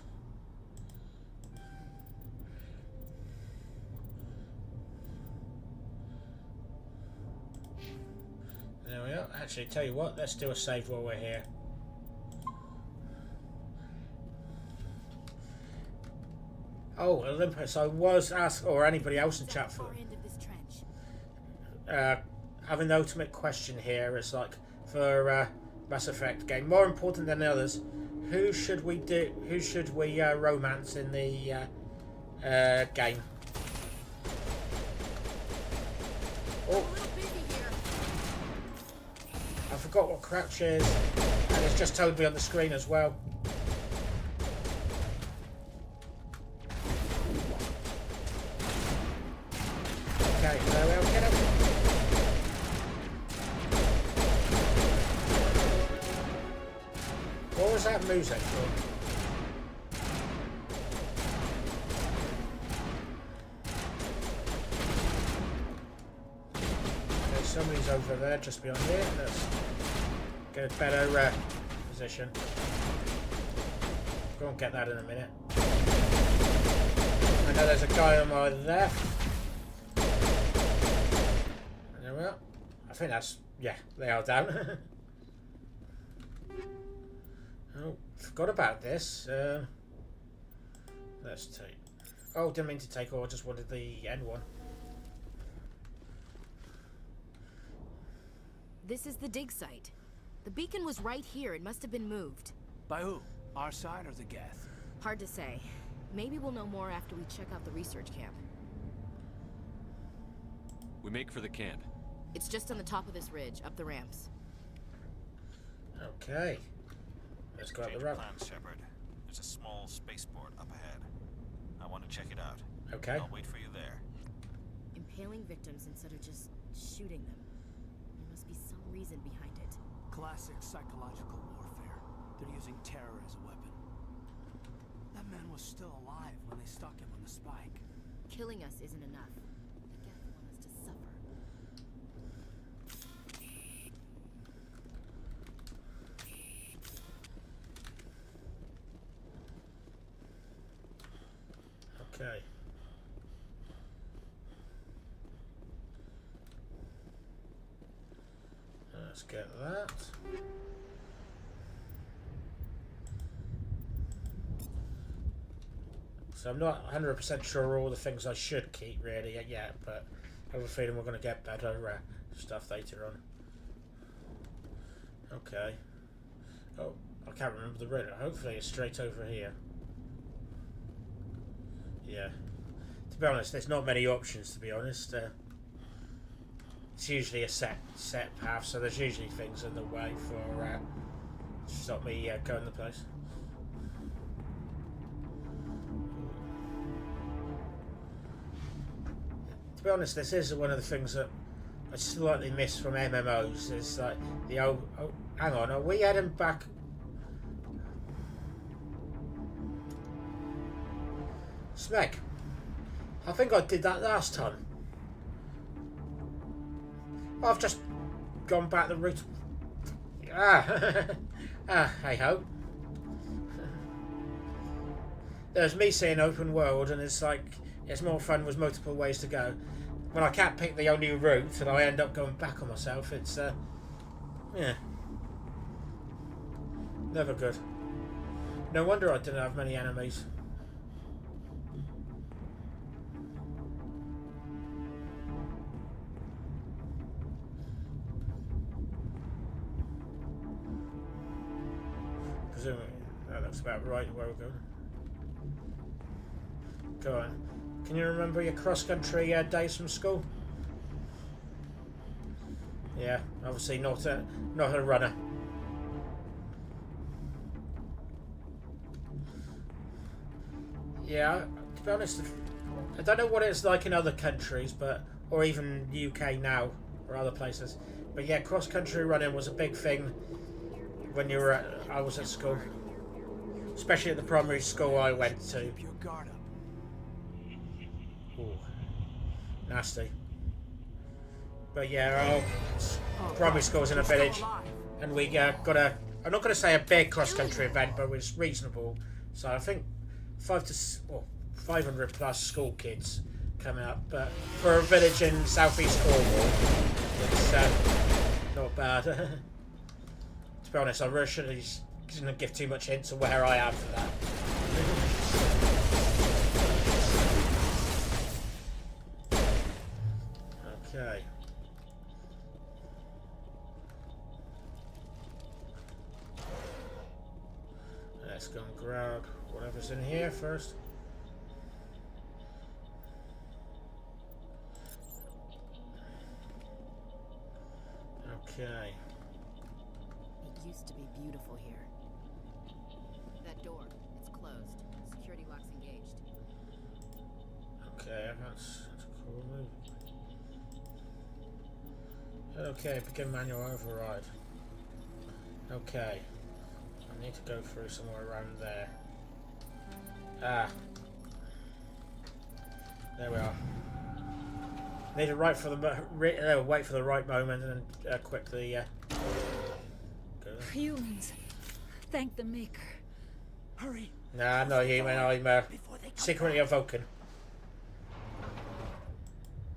There we are. Actually, tell you what, let's do a save while we're here. Oh, Olympus, I was asked, or anybody else in chat, for having the ultimate question here is like for Mass Effect game, more important than the others. Who should we romance in the game? Oh. I forgot what crouch is, and it's just told me on the screen as well. Okay, there we go, get up. What was that music for? Okay, somebody's over there, just beyond here. Let's get a better position. Go and get that in a minute. I know there's a guy on my left. There we are. I think that's, yeah, they are down. Oh, forgot about this. Let's take. Oh, didn't mean to take all. I just wanted the end one. This is the dig site. The beacon was right here. It must have been moved. By who? Our side or the Geth? Hard to say. Maybe we'll know more after we check out the research camp. We make for the camp. It's just on the top of this ridge, up the ramps. Okay. Let's go up the ramp. Plan, Shepard. There's a small spaceport up ahead. I want to check it out. Okay. I'll wait for you there. Impaling victims instead of just shooting them. There must be some reason behind it. Classic psychological warfare. They're using terror as a weapon. That man was still alive when they stuck him on the spike. Killing us isn't enough. The Geth want us to suffer. Okay. Let's get that. So I'm not 100% sure all the things I should keep really yet, but I have a feeling we're going to get better stuff later on. Okay. Oh, I can't remember the route. Hopefully it's straight over here. Yeah. To be honest, there's not many options, to be honest. It's usually a set path, so there's usually things in the way for stop me going the place. To be honest, this is one of the things that I slightly miss from MMOs. Is like the old. Oh, hang on, are we heading back? Smeg. I think I did that last time. I've just gone back the route. Hey ho. There's me saying open world, and it's like it's more fun with multiple ways to go. When I can't pick the only route, and I end up going back on myself, it's yeah, never good. No wonder I didn't have many enemies. Presumably, that looks about right where we're going. Go on. Can you remember your cross-country days from school? Yeah, obviously not a runner. Yeah, to be honest, I don't know what it's like in other countries, or even UK now or other places. But yeah, cross-country running was a big thing when you were I was at school, especially at the primary school I went to. Ooh, nasty. But yeah, primary school was in a village, and we got I'm not going to say a big cross-country event, but it was reasonable. So I think 500 plus school kids coming up. But for a village in southeast Cornwall, it's not bad. To be honest, I really shouldn't give too much hint to where I am for that. Okay. Let's go and grab whatever's in here first. Okay. It used to be beautiful here. That door, it's closed. Security lock's engaged. Okay, that's a cool move. Okay, begin manual override. Okay. I need to go through somewhere around there. Ah. There we are. Need to wait for the right moment and quickly go. Humans. Thank the Maker. Hurry. Nah, I'm not human. I'm secretly a Vulcan.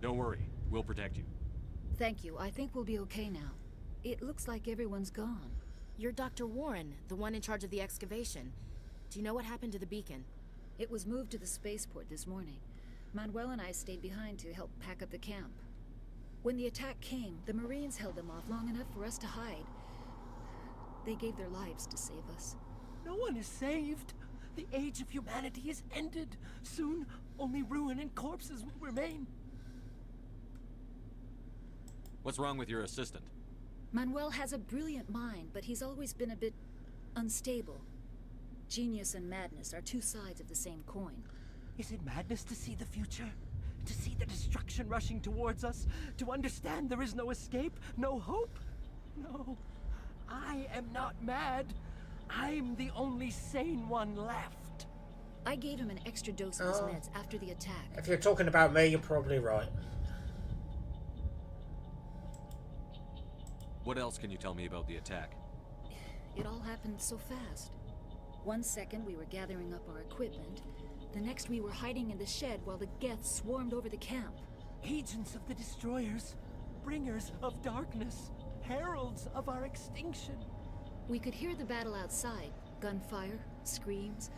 Don't worry. We'll protect you. Thank you. I think we'll be okay now. It looks like everyone's gone. You're Dr. Warren, the one in charge of the excavation. Do you know what happened to the beacon? It was moved to the spaceport this morning. Manuel and I stayed behind to help pack up the camp. When the attack came, the Marines held them off long enough for us to hide. They gave their lives to save us. No one is saved. The age of humanity is ended. Soon, only ruin and corpses will remain. What's wrong with your assistant? Manuel has a brilliant mind, but he's always been a bit unstable. Genius and madness are two sides of the same coin. Is it madness to see the future? To see the destruction rushing towards us? To understand there is no escape? No hope? No. I am not mad. I'm the only sane one left. I gave him an extra dose of his meds after the attack. If you're talking about me, you're probably right. What else can you tell me about the attack? It all happened so fast. 1 second we were gathering up our equipment. The next we were hiding in the shed while the Geth swarmed over the camp. Agents of the Destroyers, bringers of darkness, heralds of our extinction. We could hear the battle outside. Gunfire, screams.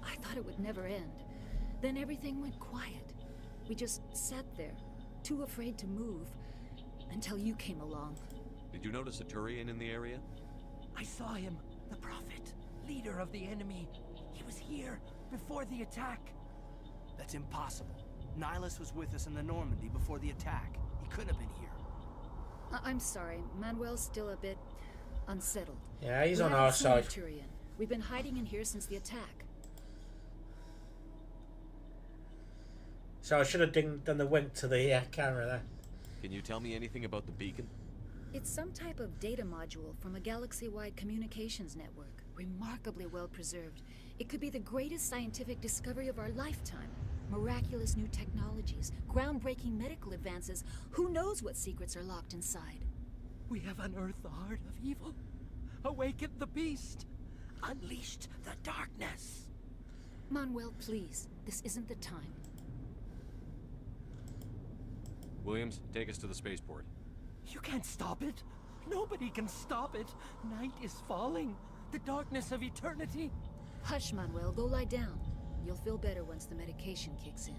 I thought it would never end. Then everything went quiet. We just sat there, too afraid to move, until you came along. Did you notice a Turian in the area? I saw him, the Prophet, leader of the enemy. He was here before the attack. That's impossible. Nihilus was with us in the Normandy before the attack. He couldn't have been here. I'm sorry. Manuel's still a bit unsettled. Yeah, he's We on haven't our seen side. the Turian. We've been hiding in here since the attack. So I should have done the wink to the camera there. Can you tell me anything about the beacon? It's some type of data module from a galaxy-wide communications network. Remarkably well preserved. It could be the greatest scientific discovery of our lifetime. Miraculous new technologies, groundbreaking medical advances. Who knows what secrets are locked inside? We have unearthed the heart of evil, awakened the beast, unleashed the darkness. Manuel, please. This isn't the time. Williams, take us to the spaceport. You can't stop it. Nobody can stop it. Night is falling. The darkness of eternity. Hush, Manuel. Go lie down. You'll feel better once the medication kicks in.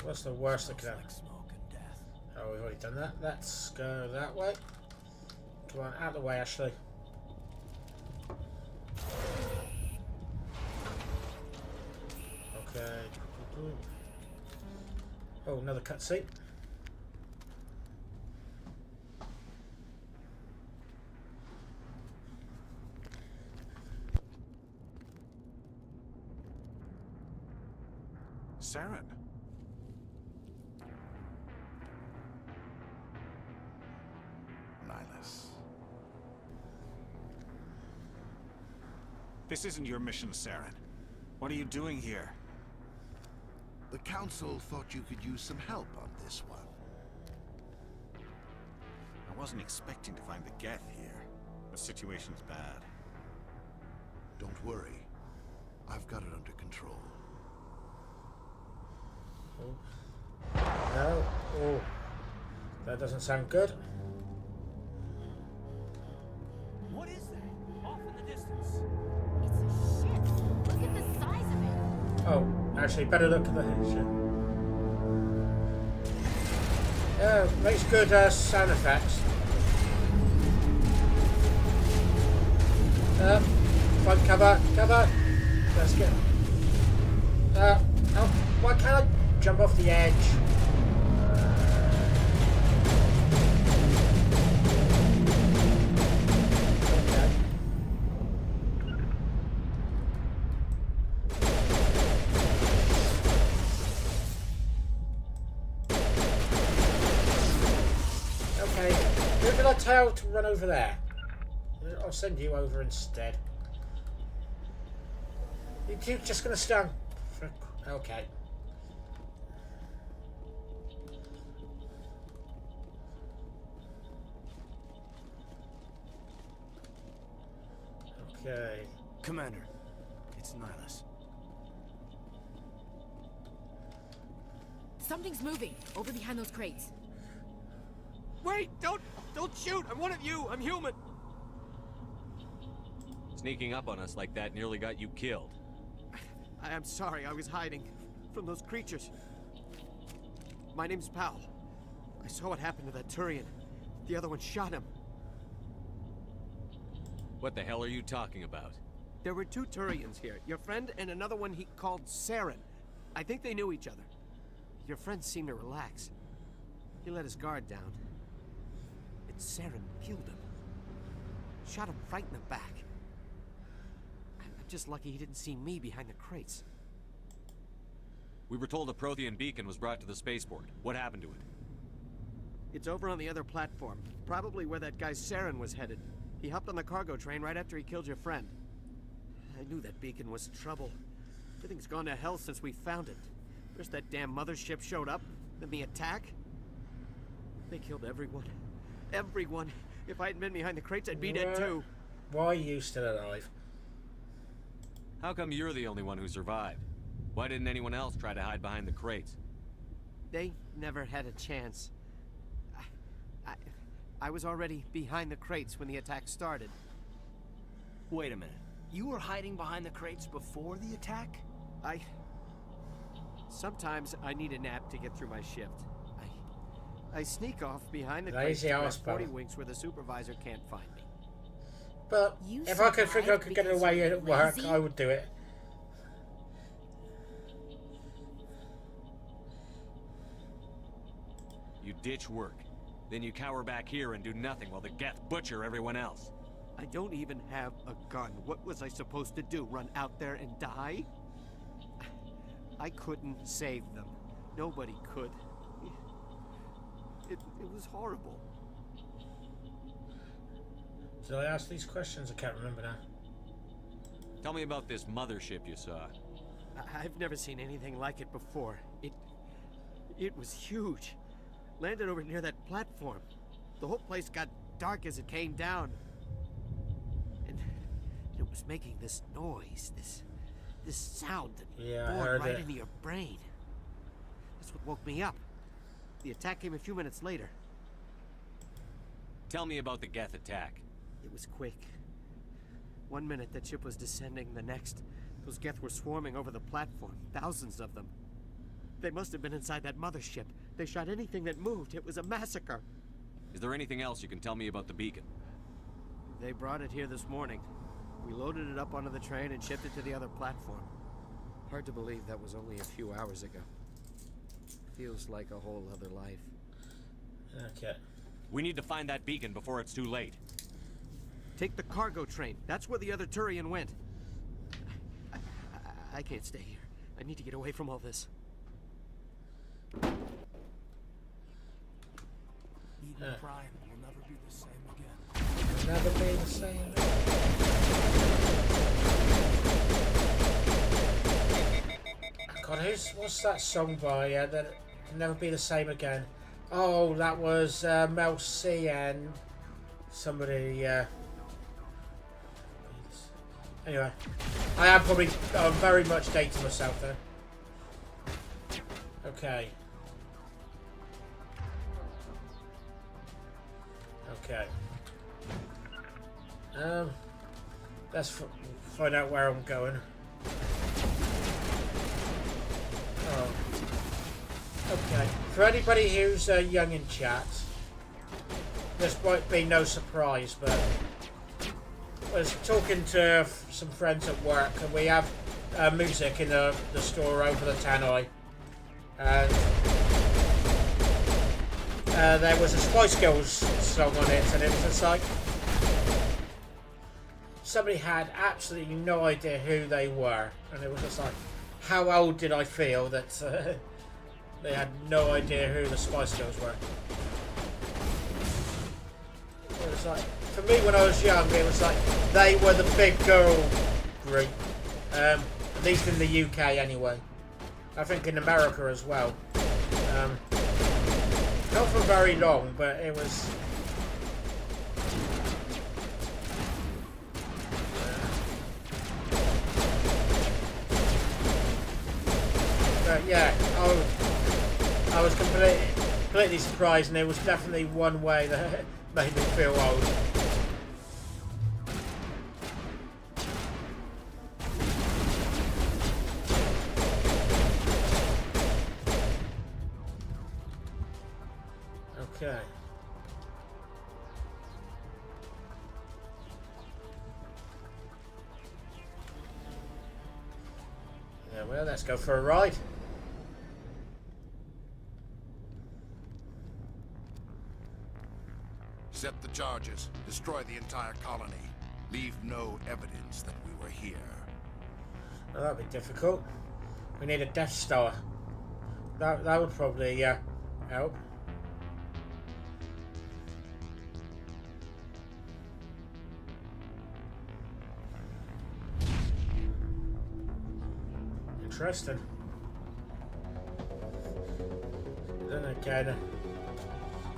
What's the worst that could happen? Like smoke and death. Oh, we've already done that. Let's go that way. Come on, out of the way, Ashley. Okay. Oh, another cutscene. Saren. Nihilus. This isn't your mission, Saren. What are you doing here? The Council thought you could use some help on this one. I wasn't expecting to find the Geth here. The situation's bad. Don't worry. I've got it under control. No. Oh, that doesn't sound good. What is that? Off in the distance. It's a ship. Look at the size of it. Oh, actually, better look at the ship. Yeah, makes good sound effects. Find cover, cover. Let's get. Oh, why can't I jump off the edge? Okay, who did I tell to run over there? I'll send you over instead. You're just gonna stand. Okay. Okay. Commander, it's Nihilus. Something's moving over behind those crates. Wait! Don't shoot! I'm one of you! I'm human! Sneaking up on us like that nearly got you killed. I am sorry, I was hiding from those creatures. My name's Powell. I saw what happened to that Turian. The other one shot him. What the hell are you talking about? There were 2 Turians here. Your friend and another one he called Saren. I think they knew each other. Your friend seemed to relax. He let his guard down. And Saren killed him. Shot him right in the back. I'm just lucky he didn't see me behind the crates. We were told a Prothean beacon was brought to the spaceport. What happened to it? It's over on the other platform. Probably where that guy Saren was headed. He hopped on the cargo train right after he killed your friend. I knew that beacon was trouble. Everything's gone to hell since we found it. First that damn mothership showed up, then the attack. They killed everyone. Everyone. If I hadn't been behind the crates, I'd be dead too. Why are you still alive? How come you're the only one who survived? Why didn't anyone else try to hide behind the crates? They never had a chance. I was already behind the crates when the attack started. Wait a minute. You were hiding behind the crates before the attack? Sometimes I need a nap to get through my shift. I sneak off behind the Lazy crates to grab 40 arseball. winks where the supervisor can't find me. But if I could figure I could get away at work, I would do it. You ditch work. Then you cower back here and do nothing while the Geth butcher everyone else. I don't even have a gun. What was I supposed to do? Run out there and die? I couldn't save them. Nobody could. It was horrible. Did I ask these questions? I can't remember now. Tell me about this mothership you saw. I've never seen anything like it before. It was huge. Landed over near that platform. The whole place got dark as it came down. And it was making this noise, this sound that Yeah, I bored heard right it. into your brain. That's what woke me up. The attack came a few minutes later. Tell me about the Geth attack. It was quick. 1 minute that ship was descending, the next, those Geth were swarming over the platform. Thousands of them. They must have been inside that mothership. They shot anything that moved. It was a massacre. Is there anything else you can tell me about the beacon? They brought it here this morning. We loaded it up onto the train and shipped it to the other platform. Hard to believe that was only a few hours ago. Feels like a whole other life. Okay. We need to find that beacon before it's too late. Take the cargo train. That's where the other Turian went. I can't stay here. I need to get away from all this. Eden Prime will never be the same again. Never be the same. God, what's that song by? That Can Never Be the Same Again. Oh, that was Mel C and somebody. Anyway, I am probably very much dating myself there. Okay. Okay. Let's find out where I'm going. Oh. Okay. For anybody who's young in chat, this might be no surprise, but I was talking to some friends at work, and we have music in the store over the tannoy, and there was a Spice Girls song on it, and it was just like somebody had absolutely no idea who they were, and it was just like, how old did I feel that they had no idea who the Spice Girls were? It was like, for me when I was young, it was like they were the big girl group, at least in the UK anyway. I think in America as well. Not for very long, but it was. But yeah, I was completely surprised, and there was definitely one way that made me feel old. Okay. Yeah, well, let's go for a ride. Set the charges. Destroy the entire colony. Leave no evidence that we were here. Well, that'd be difficult. We need a Death Star. That would probably help. Interesting. Then again,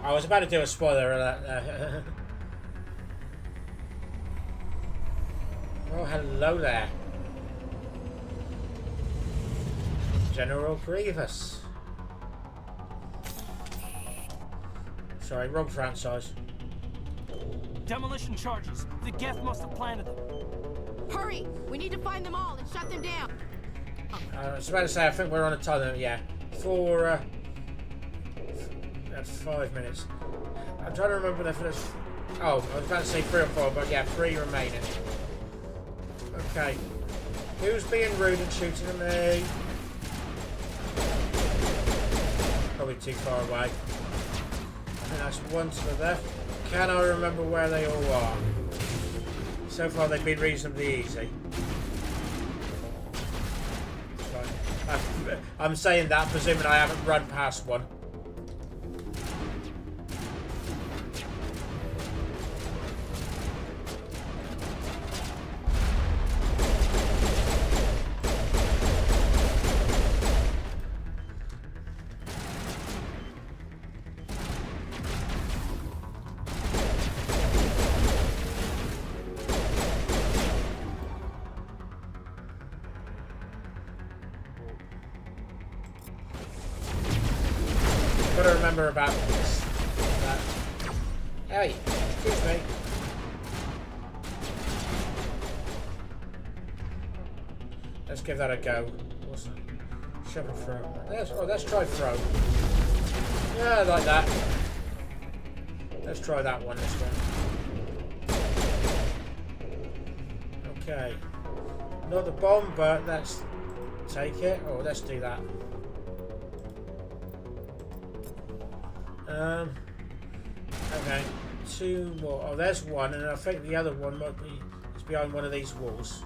I was about to do a spoiler alert. Oh, hello there, General Grievous. Sorry, wrong franchise. Demolition charges. The Geth must have planted them. Hurry! We need to find them all and shut them down. I was about to say, I think we're on a time limit, yeah. That's 5 minutes. I'm trying to remember if there's... Oh, I was about to say 3 or 4, but yeah, 3 remaining. Okay. Who's being rude and shooting at me? Probably too far away. I think that's one to the left. Can I remember where they all are? So far they've been reasonably easy. I'm saying that, presuming I haven't run past one. Gotta remember about this. Hey, excuse me. Let's give that a go. What's that? Shove and throw. Let's try throw. Yeah, I like that. Let's try that one this one. Okay. Not the bomb, but let's take it. Oh, let's do that. Okay, 2 more. Oh, there's one, and I think the other one might be is behind one of these walls.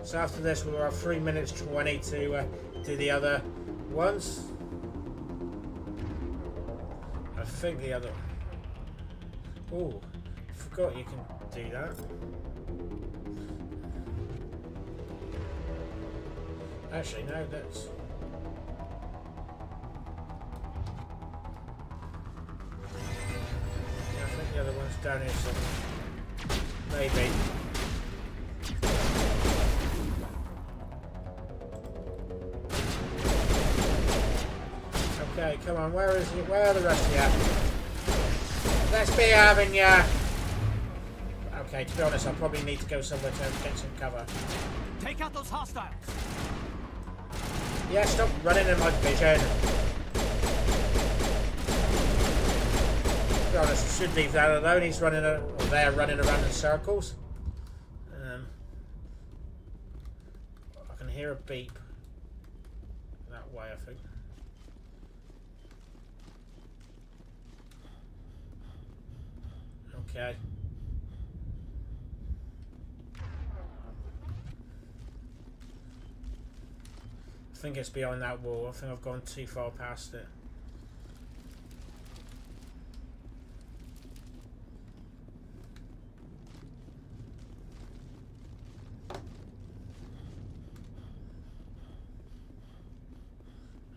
So after this, we'll have 3 minutes 20 to do the other ones. I think the other. Oh, forgot you can do that. Actually, no, that's. The other one's down here somewhere. Maybe. Okay, come on, where is he? Where are the rest of you? Let's be having ya! Okay, to be honest, I probably need to go somewhere to get some cover. Take out those hostiles! Yeah, stop running in my vision. To be honest, I should leave that alone. He's running, or they're running around in circles. I can hear a beep that way, I think. Okay. I think it's behind that wall. I think I've gone too far past it.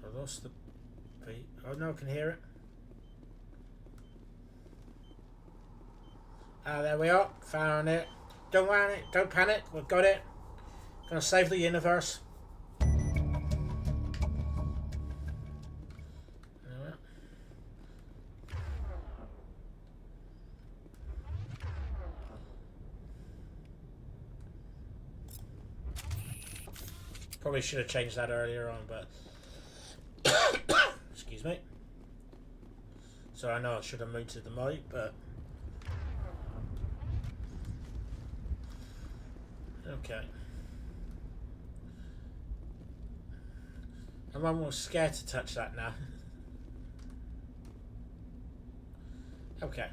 I lost the beat. Oh no, I can hear it. Ah, there we are. Found it. Don't worry, don't panic. We've got it. Gonna save the universe. Probably should have changed that earlier on, but excuse me. So I know I should have muted the mic, but okay. I'm almost scared to touch that now. Okay.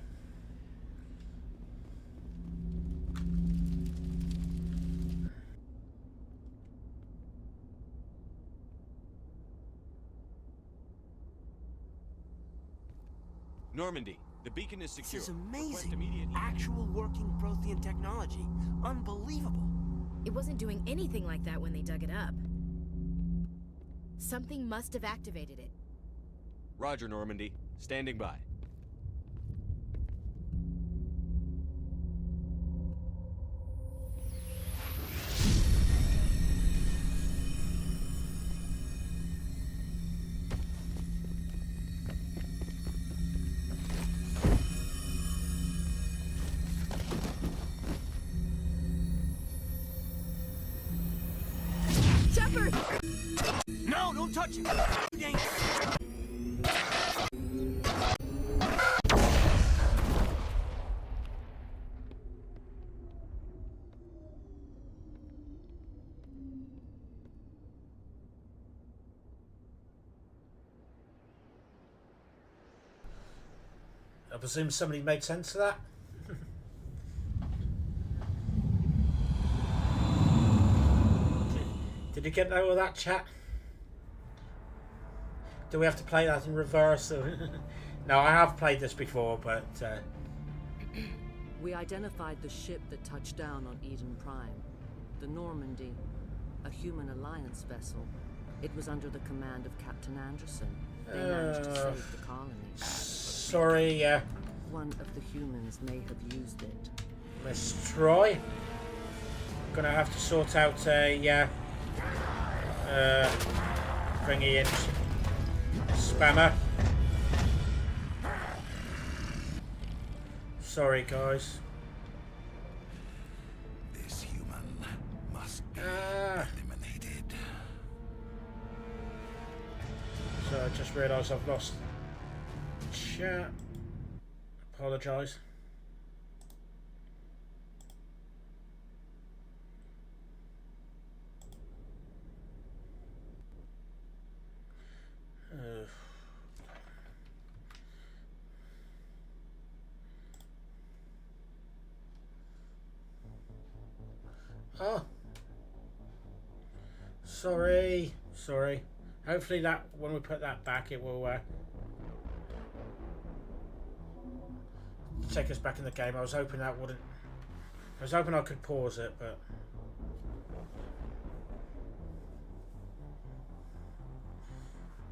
Normandy, the beacon is secure. This is amazing. Actual working Prothean technology. Unbelievable. It wasn't doing anything like that when they dug it up. Something must have activated it. Roger, Normandy. Standing by. Shepard! No, don't touch him! Dangerous! I presume somebody made sense of that. Did you get all of that, chat? Do we have to play that in reverse? No, I have played this before, but... We identified the ship that touched down on Eden Prime. The Normandy. A human alliance vessel. It was under the command of Captain Anderson. They managed to save the colony. Sorry, One of the humans may have used it. Miss Troy. Gonna have to sort out a thingy in spammer. Sorry, guys. This human must be eliminated. So I just realised I've lost chat. Apologise. Oh, sorry. Hopefully that when we put that back, it will take us back in the game. I was hoping that wouldn't. I was hoping I could pause it, but.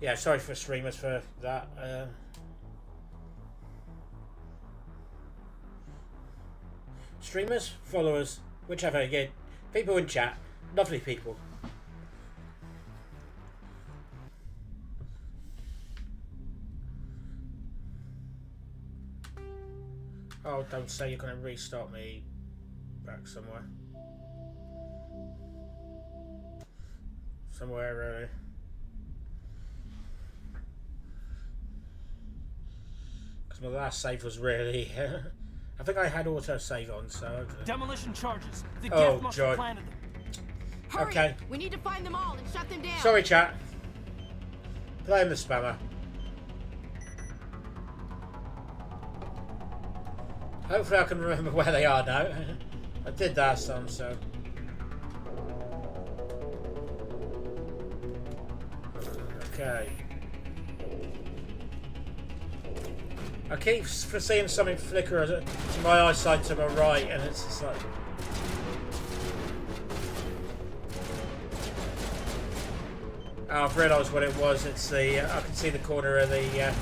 Yeah, sorry for streamers for that. Streamers, followers, whichever. Yeah, people in chat, lovely people. Oh, don't say you're going to restart me back somewhere. Somewhere. Because my last save was really. I think I had auto save on, so. Demolition charges. The Oh, Geth must joy. have planted them. Hurry! Okay. We need to find them all and shut them down. Sorry, chat. Playing the spammer. Hopefully I can remember where they are now. I did last time, so. Okay. I keep foreseeing something flicker to my eyesight to my right, and it's just like. Oh, I've realised what it was. It's the I can see the corner of the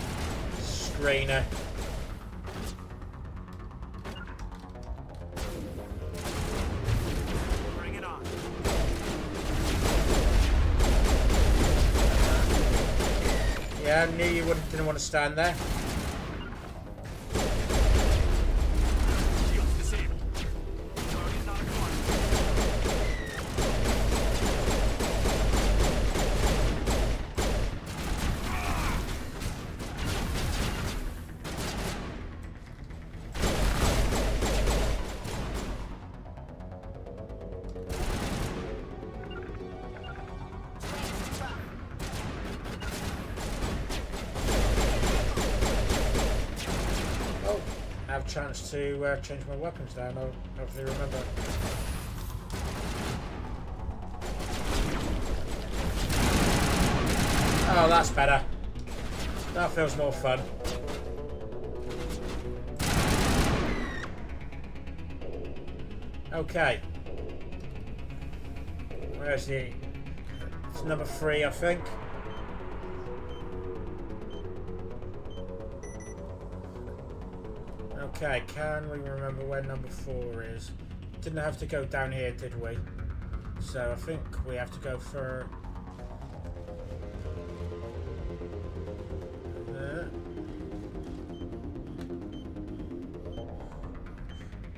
screen. Bring it on. Yeah, I knew you didn't want to stand there. Shields disabled. Guardian not acquired. Oh, I have a chance to change my weapons down. I'll hopefully remember. Oh, that's better. That feels more fun. Okay. Where's the... It's number 3, I think. Okay, can we remember where number 4 is? Didn't have to go down here, did we? So I think we have to go for...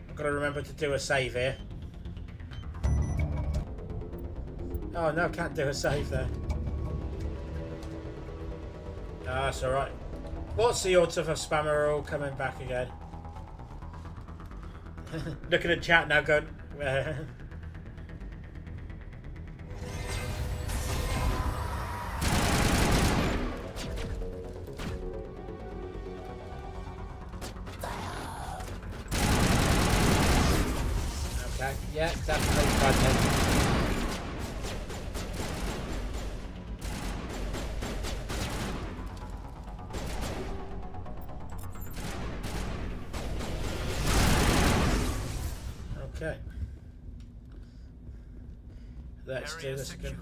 I've got to remember to do a save here. Oh no, can't do a save there. Ah, that's alright. What's the odds of a spammer all coming back again? Looking at chat now going... Okay, yeah, definitely content. Okay. Let's do this again.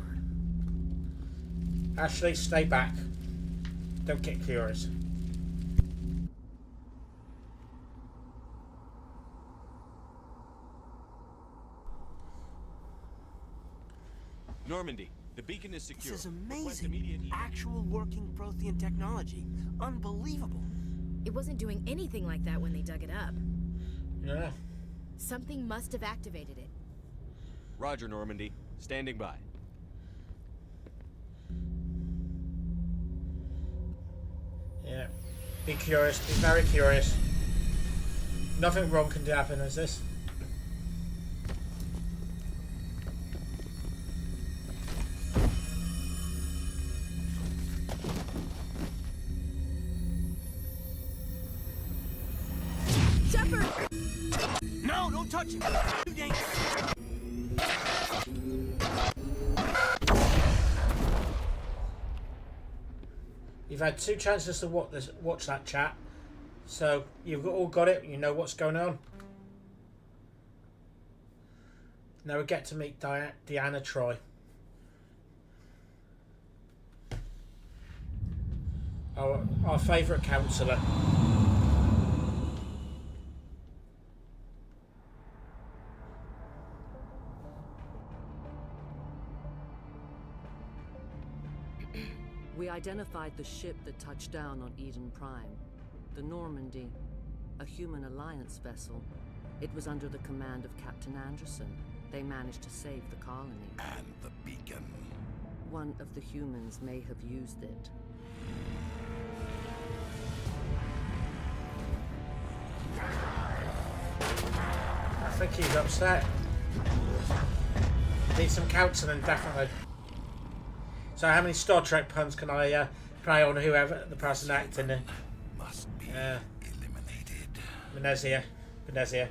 Ashley, stay back. Don't get curious. Normandy, the beacon is secure. This is amazing. Actual working Prothean technology. Unbelievable. It wasn't doing anything like that when they dug it up. Yeah. Something must have activated it. Roger, Normandy. Standing by. Yeah. Be curious. Be very curious. Nothing wrong can happen, is this? Shepard! No, don't touch him! Too dangerous! You've had 2 chances to watch that chat, so you've all got it. You know what's going on. Now we get to meet Deanna Troi. Our favourite counsellor. We identified the ship that touched down on Eden Prime. The Normandy, a human alliance vessel. It was under the command of Captain Anderson. They managed to save the colony. And the beacon. One of the humans may have used it. I think he's upset. Need some counselling, definitely. So how many Star Trek puns can I play on whoever the person acting in? Must be eliminated. Benezia.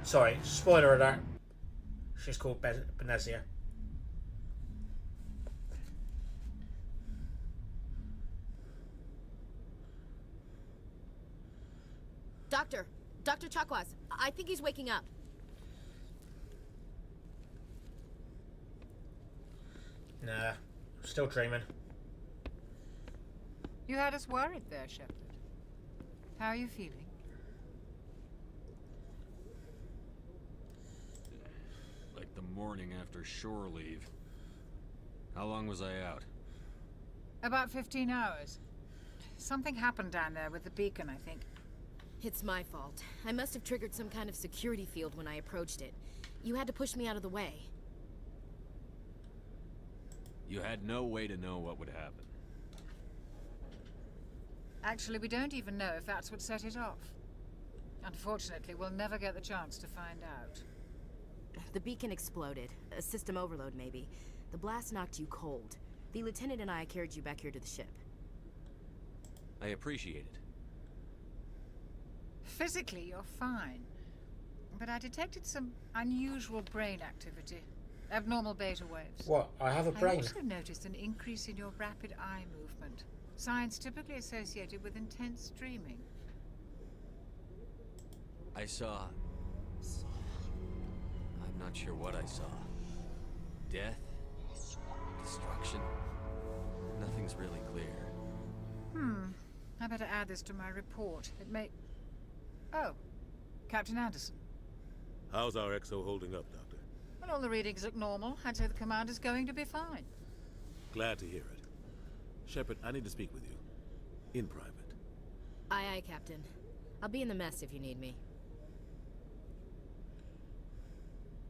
Sorry, spoiler alert. She's called Benezia. Dr. Chakwas, I think he's waking up. Nah, still dreaming. You had us worried there, Shepard. How are you feeling? Like the morning after shore leave. How long was I out? About 15 hours. Something happened down there with the beacon, I think. It's my fault. I must have triggered some kind of security field when I approached it. You had to push me out of the way. You had no way to know what would happen. Actually, we don't even know if that's what set it off. Unfortunately, we'll never get the chance to find out. The beacon exploded. A system overload, maybe. The blast knocked you cold. The lieutenant and I carried you back here to the ship. I appreciate it. Physically, you're fine. But I detected some unusual brain activity. Abnormal beta waves. What? I have a brain. I also noticed an increase in your rapid eye movement. Signs typically associated with intense dreaming. I saw... I'm not sure what I saw. Death? Destruction? Nothing's really clear. I better add this to my report. It may... Oh, Captain Anderson. How's our XO holding up, Doctor? Well, all the readings look normal. I'd say the commander's going to be fine. Glad to hear it. Shepard, I need to speak with you. In private. Aye, aye, Captain. I'll be in the mess if you need me.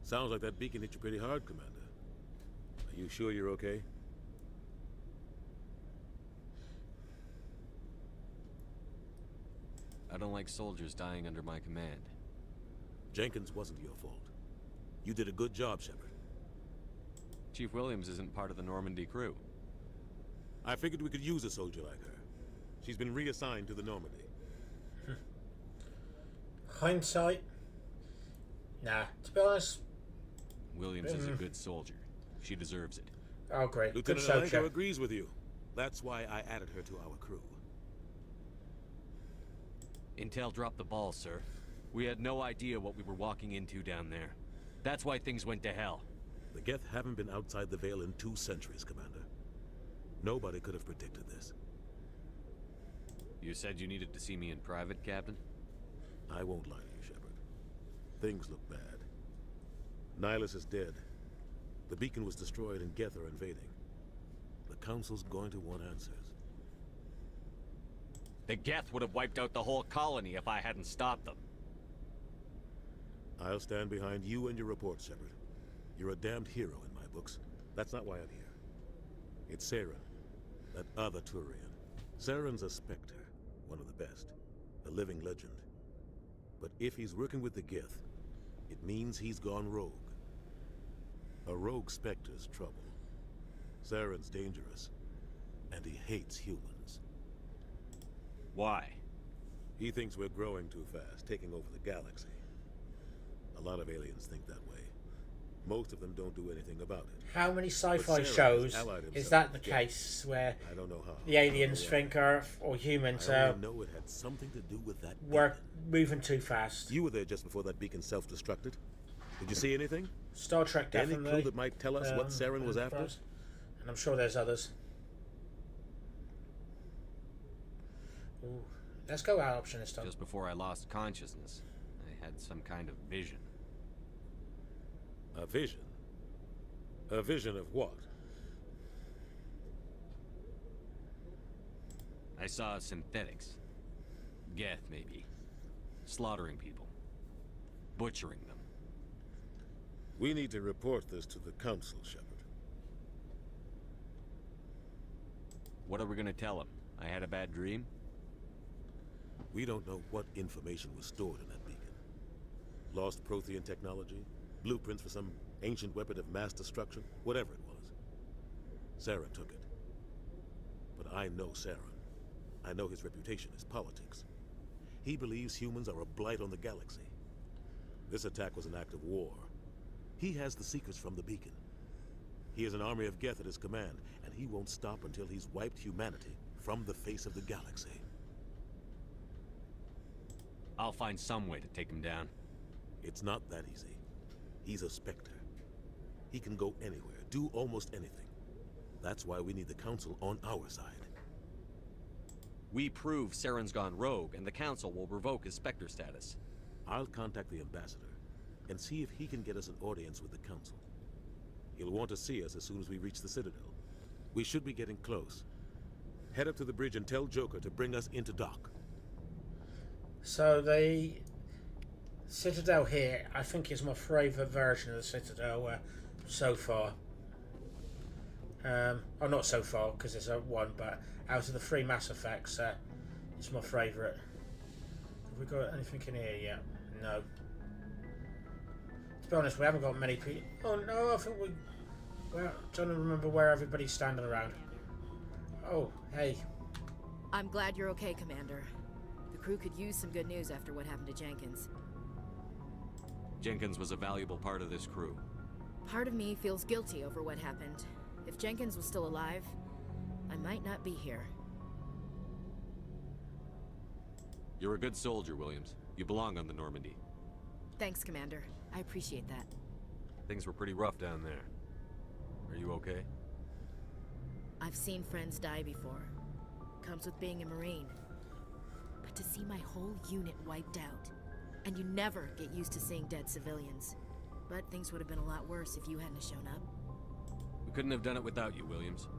Sounds like that beacon hit you pretty hard, Commander. Are you sure you're okay? I don't like soldiers dying under my command. Jenkins wasn't your fault. You did a good job, Shepard. Chief Williams isn't part of the Normandy crew. I figured we could use a soldier like her. She's been reassigned to the Normandy. Hindsight? Nah, to be honest. Williams is a good soldier. She deserves it. Oh, great. Lieutenant Good soldier. Alenko agrees with you. That's why I added her to our crew. Intel dropped the ball, sir. We had no idea what we were walking into down there. That's why things went to hell. The Geth haven't been outside the Veil in 2 centuries, Commander. Nobody could have predicted this. You said you needed to see me in private, Captain? I won't lie to you, Shepard. Things look bad. Nihilus is dead. The beacon was destroyed and Geth are invading. The Council's going to want answers. The Geth would have wiped out the whole colony if I hadn't stopped them. I'll stand behind you and your report, Shepard. You're a damned hero in my books. That's not why I'm here. It's Saren, that other Turian. Saren's a Spectre, one of the best, a living legend. But if he's working with the Geth, it means he's gone rogue. A rogue Spectre's trouble. Saren's dangerous, and he hates humans. Why? He thinks we're growing too fast, taking over the galaxy. A lot of aliens think that way. Most of them don't do anything about it. How many sci-fi But Saren has shows allied is himself that the with Geth. case where I don't know how. the aliens think Earth or humans I are only know it had something to do with that work moving too fast? You were there just before that beacon self-destructed. Did you see anything? Star Trek Any definitely. clue that might tell us what Saren was after? And I'm sure there's others. Ooh. Let's go our option this time. Just before I lost consciousness, I had some kind of vision. A vision? A vision of what? I saw synthetics. Geth, maybe. Slaughtering people. Butchering them. We need to report this to the Council, Shepard. What are we gonna tell him? I had a bad dream? We don't know what information was stored in that beacon. Lost Prothean technology? Blueprints for some ancient weapon of mass destruction? Whatever it was. Saren took it. But I know Saren. I know his reputation is politics. He believes humans are a blight on the galaxy. This attack was an act of war. He has the secrets from the beacon. He has an army of Geth at his command, and he won't stop until he's wiped humanity from the face of the galaxy. I'll find some way to take him down. It's not that easy. He's a Spectre. He can go anywhere, do almost anything. That's why we need the Council on our side. We prove Saren's gone rogue, and the Council will revoke his Spectre status. I'll contact the Ambassador and see if he can get us an audience with the Council. He'll want to see us as soon as we reach the Citadel. We should be getting close. Head up to the bridge and tell Joker to bring us into dock. So the Citadel here, I think, is my favourite version of the Citadel so far. Oh, not so far, because it's a one, but out of the 3 Mass Effects, it's my favourite. Have we got anything in here yet? No. To be honest, we haven't got many people. Oh no, I think we... Well, I'm trying to remember where everybody's standing around. Oh, hey. I'm glad you're okay, Commander. The crew could use some good news after what happened to Jenkins. Jenkins was a valuable part of this crew. Part of me feels guilty over what happened. If Jenkins was still alive, I might not be here. You're a good soldier, Williams. You belong on the Normandy. Thanks, Commander. I appreciate that. Things were pretty rough down there. Are you okay? I've seen friends die before. Comes with being a Marine. to see my whole unit wiped out. And you never get used to seeing dead civilians. But things would have been a lot worse if you hadn't shown up. We couldn't have done it without you, Williams.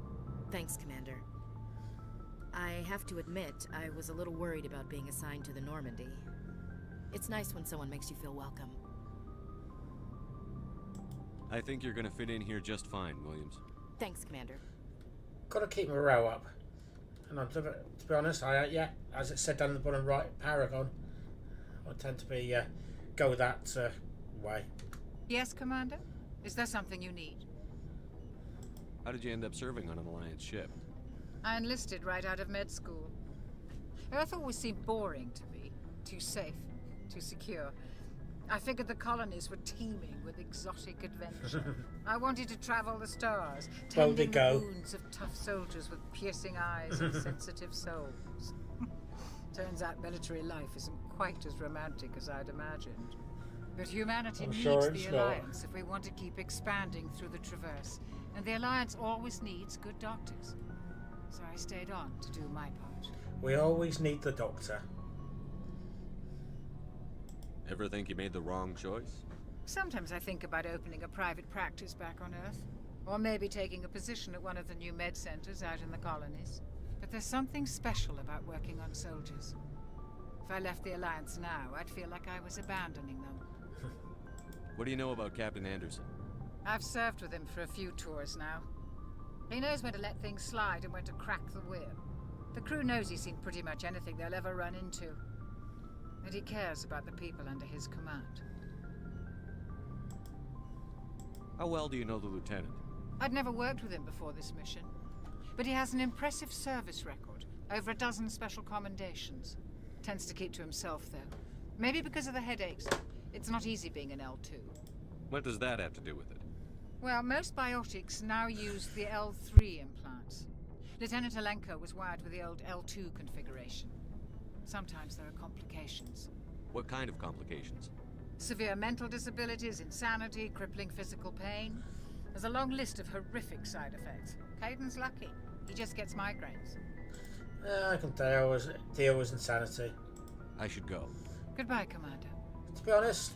Thanks, Commander. I have to admit, I was a little worried about being assigned to the Normandy. It's nice when someone makes you feel welcome. I think you're gonna fit in here just fine, Williams. Thanks, Commander. Gotta keep morale up. And to be honest, yeah, as it said down the bottom right, Paragon. I tend to be go that way. Yes, Commander? Is there something you need? How did you end up serving on an Alliance ship? I enlisted right out of med school. Earth always seemed boring to me. Too safe, too secure. I figured the colonies were teeming with exotic adventure. I wanted to travel the stars, tending the wounds of tough soldiers with piercing eyes and sensitive souls. Turns out military life isn't quite as romantic as I'd imagined. But humanity needs the Alliance if we want to keep expanding through the Traverse. And the Alliance always needs good doctors. So I stayed on to do my part. We always need the doctor. Ever think you made the wrong choice? Sometimes I think about opening a private practice back on Earth. Or maybe taking a position at one of the new med centers out in the colonies. But there's something special about working on soldiers. If I left the Alliance now, I'd feel like I was abandoning them. What do you know about Captain Anderson? I've served with him for a few tours now. He knows when to let things slide and when to crack the whip. The crew knows he's seen pretty much anything they'll ever run into. And he cares about the people under his command. How well do you know the Lieutenant? I'd never worked with him before this mission. But he has an impressive service record. Over a dozen special commendations. Tends to keep to himself, though. Maybe because of the headaches. It's not easy being an L2. What does that have to do with it? Well, most biotics now use the L3 implants. Lieutenant Alenko was wired with the old L2 configuration. Sometimes there are complications. What kind of complications? Severe mental disabilities, insanity, crippling physical pain. There's a long list of horrific side effects. Caden's lucky. He just gets migraines. I can deal with insanity. I should go. Goodbye, Commander. To be honest,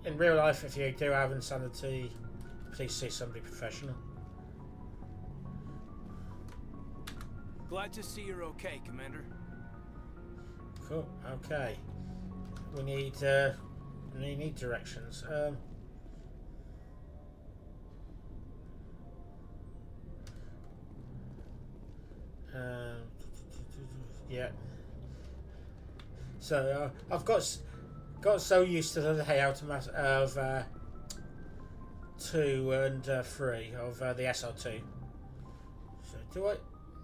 in real life, if you do have insanity, please see somebody professional. Glad to see you're okay, Commander. Cool. Okay. We need directions. Yeah. So I've got so used to the layout of 2 and 3 of the SR2. So do I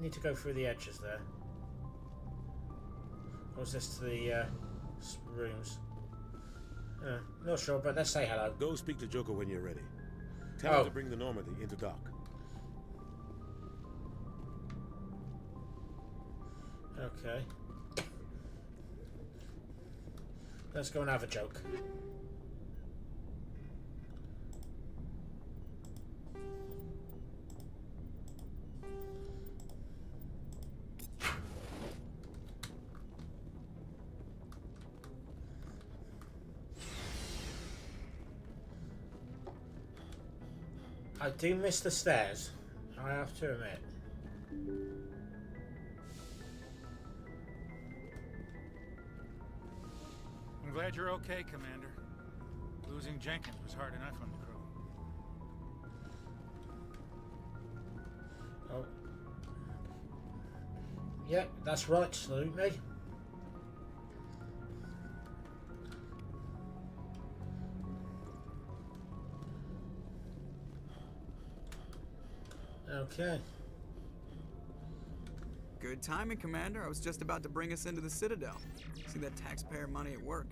need to go through the edges there? Or is this to the rooms? Not sure, but let's say hello. Go speak to Joker when you're ready. Tell him to bring the Normandy into dock. Okay. Let's go and have a joke. I do miss the stairs, I have to admit. I'm glad you're okay, Commander. Losing Jenkins was hard enough on the crew. Oh. Yep, that's right, salute me. Okay. Good timing, Commander. I was just about to bring us into the Citadel. See that taxpayer money at work.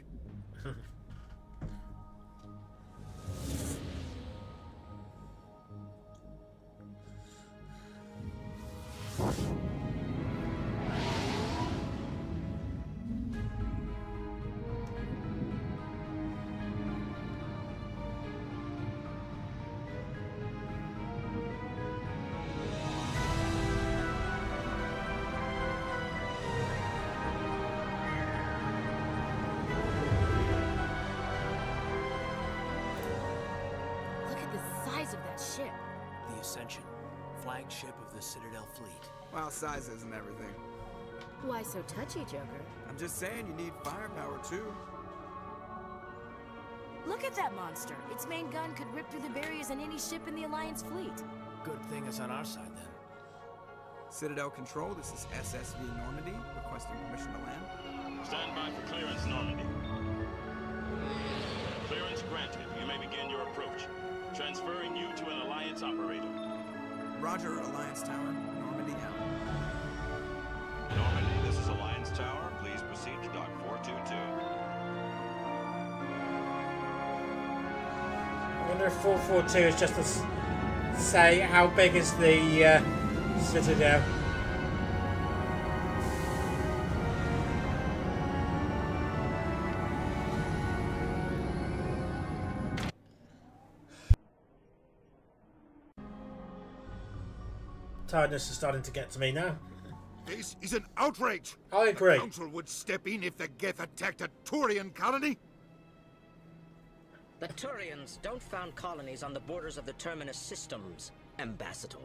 Ascension, flagship of the Citadel fleet. Well, size isn't everything. Why so touchy, Joker? I'm just saying you need firepower too. Look at that monster. Its main gun could rip through the barriers in any ship in the Alliance fleet. Good thing it's on our side, then. Citadel Control, this is SSV Normandy, requesting permission to land. Stand by for clearance, Normandy. Clearance granted. You may begin your approach. Transferring you to an Alliance operator. Roger, Alliance Tower. Normandy out. Normandy, this is Alliance Tower. Please proceed to Dock 422. I wonder if 442 is just to say how big is the Citadel. Tiredness is starting to get to me now. This is an outrage! I agree. The Council would step in if the Geth attacked a Turian colony? The Turians don't found colonies on the borders of the Terminus systems, Ambassador.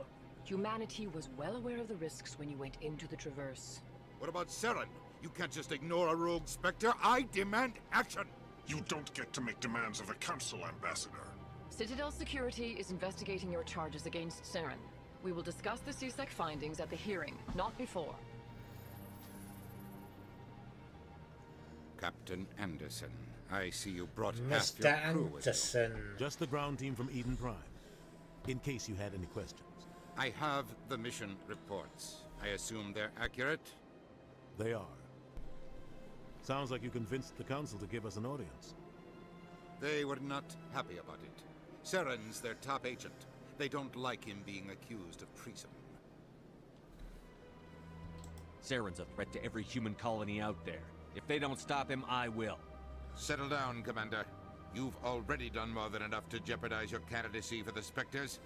Humanity was well aware of the risks when you went into the Traverse. What about Saren? You can't just ignore a rogue Spectre. I demand action! You don't get to make demands of the Council, Ambassador. Citadel Security is investigating your charges against Saren. We will discuss the CSEC findings at the hearing, not before. Captain Anderson, I see you brought half Mr. your crew with you. Anderson. Just the ground team from Eden Prime, in case you had any questions. I have the mission reports. I assume they're accurate? They are. Sounds like you convinced the Council to give us an audience. They were not happy about it. Saren's their top agent. They don't like him being accused of treason. Saren's a threat to every human colony out there. If they don't stop him, I will. Settle down, Commander. You've already done more than enough to jeopardize your candidacy for the Spectres.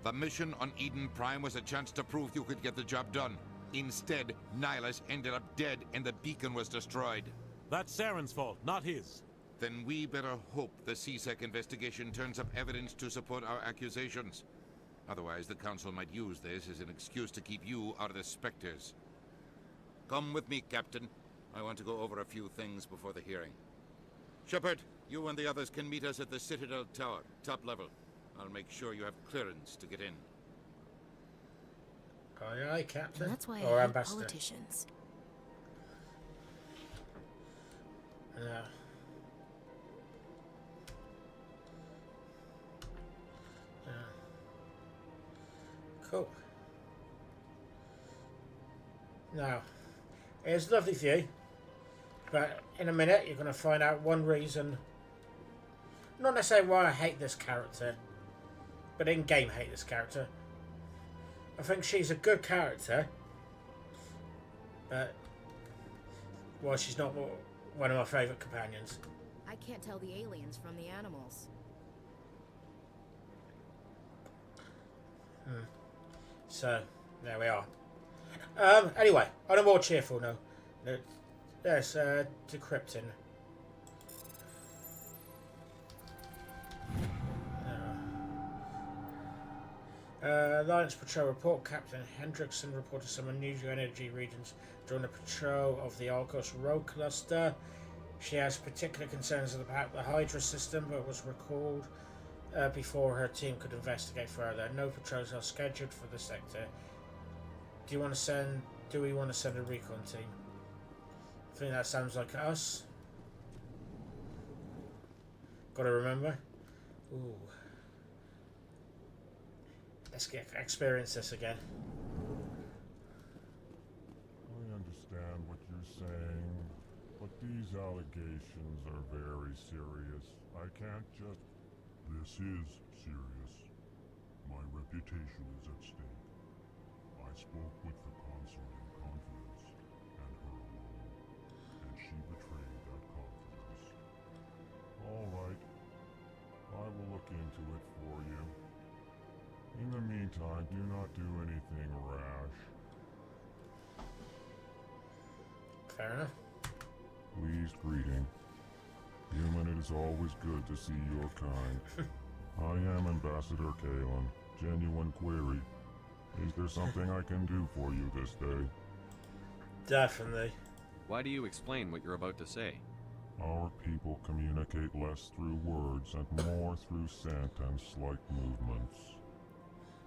The mission on Eden Prime was a chance to prove you could get the job done. Instead, Nihilus ended up dead and the beacon was destroyed. That's Saren's fault, not his. Then we better hope the CSEC investigation turns up evidence to support our accusations. Otherwise, the Council might use this as an excuse to keep you out of the Spectres. Come with me, Captain. I want to go over a few things before the hearing. Shepard, you and the others can meet us at the Citadel Tower, top level. I'll make sure you have clearance to get in. Aye, aye, Captain. And that's why or I hate Ambassador. politicians. Yeah. Cool. Now, it's a lovely view, but in a minute you're going to find out one reason, not necessarily why I hate this character, but in-game hate this character. I think she's a good character, but, well, she's not one of my favourite companions. I can't tell the aliens from the animals. So, there we are. Anyway, on a more cheerful note, there's decrypting. Alliance Patrol report. Captain Hendrickson reported some unusual energy regions during the patrol of the Argos road cluster. She has particular concerns about the Hydra system, but was recalled before her team could investigate further. No patrols are scheduled for the sector. Do we want to send a recon team? I think that sounds like us. Gotta remember. Ooh. Let's experience this again. I understand what you're saying, but these allegations are very serious. I can't just... This is serious. My reputation is at stake. I spoke with the consort in confidence, and her alone, and she betrayed that confidence. All right. I will look into it for you. In the meantime, do not do anything rash. Fair enough. Please greeting. Human, it is always good to see your kind. I am Ambassador Kalen, Genuine query. Is there something I can do for you this day? Definitely. Why do you explain what you're about to say? Our people communicate less through words and more through scent and slight movements.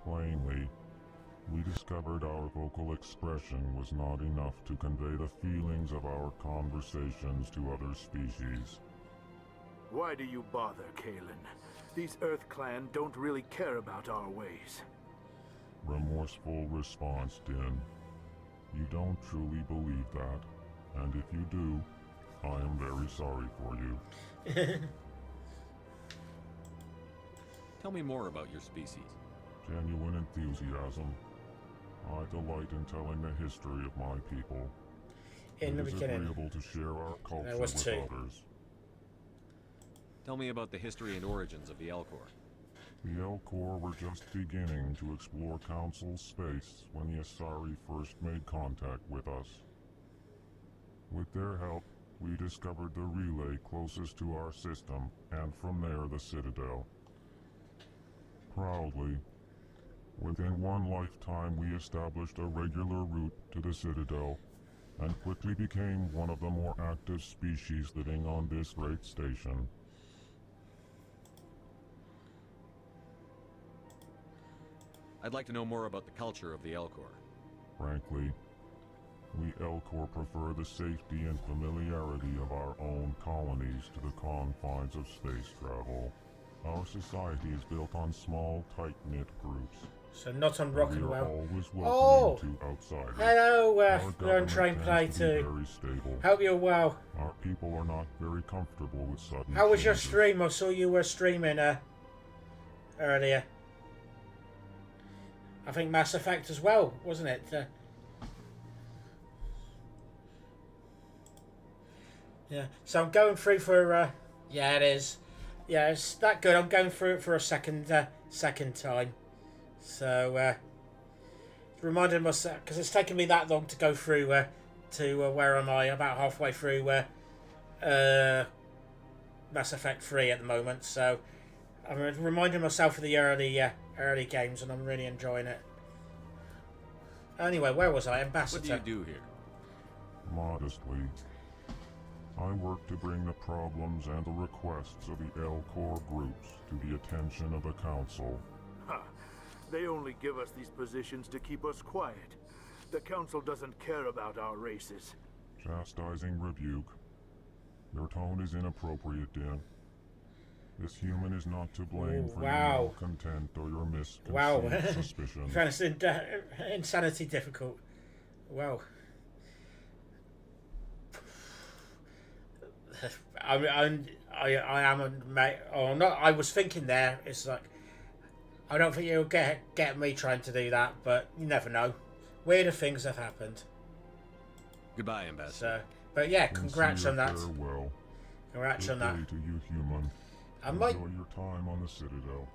Plainly, we discovered our vocal expression was not enough to convey the feelings of our conversations to other species. Why do you bother, Kalen? These Earth Clan don't really care about our ways. Remorseful response, Din. You don't truly believe that, and if you do, I am very sorry for you. Tell me more about your species. Genuine enthusiasm. I delight in telling the history of my people. In the it is beginning, agreeable to share our culture there was with 2. others. Tell me about the history and origins of the Elcor. The Elcor were just beginning to explore Council space when the Asari first made contact with us. With their help, we discovered the relay closest to our system, and from there the Citadel. Proudly, within one lifetime we established a regular route to the Citadel, and quickly became one of the more active species living on this great station. I'd like to know more about the culture of the Elcor. Frankly, we Elcor prefer the safety and familiarity of our own colonies to the confines of space travel. Our society is built on small, tight-knit groups. So not on Rock and We are Well. always Oh! welcoming to outsiders. Hello, Our we're on government Train tends Play to be too. very stable. Hope you're well. Our people are not very comfortable with sudden How was your changes. stream? I saw you were streaming earlier. I think Mass Effect as well, wasn't it? Yeah. So I'm going through for. Yeah, it is. Yeah, it's that good. I'm going through it for a second time. So reminded myself because it's taken me that long to go through to where am I? About halfway through Mass Effect 3 at the moment. So I'm reminding myself of the early games, and I'm really enjoying it. Anyway, where was I? Ambassador. What do you do here? Modestly, I work to bring the problems and the requests of the Elcor groups to the attention of the Council. Ha! They only give us these positions to keep us quiet. The Council doesn't care about our races. Chastising rebuke. Your tone is inappropriate, Din. This human is not to blame for your malcontent or your misconceived suspicions. Found this insanity difficult. Wow. I am a mate. Oh, not. I was thinking there. It's like I don't think you'll get me trying to do that, but you never know. Weirder things have happened. Goodbye, Ambassador. So, but yeah, congrats on that. Farewell. Congrats on that. Good day to you, human. I might. Enjoy your time on the Citadel.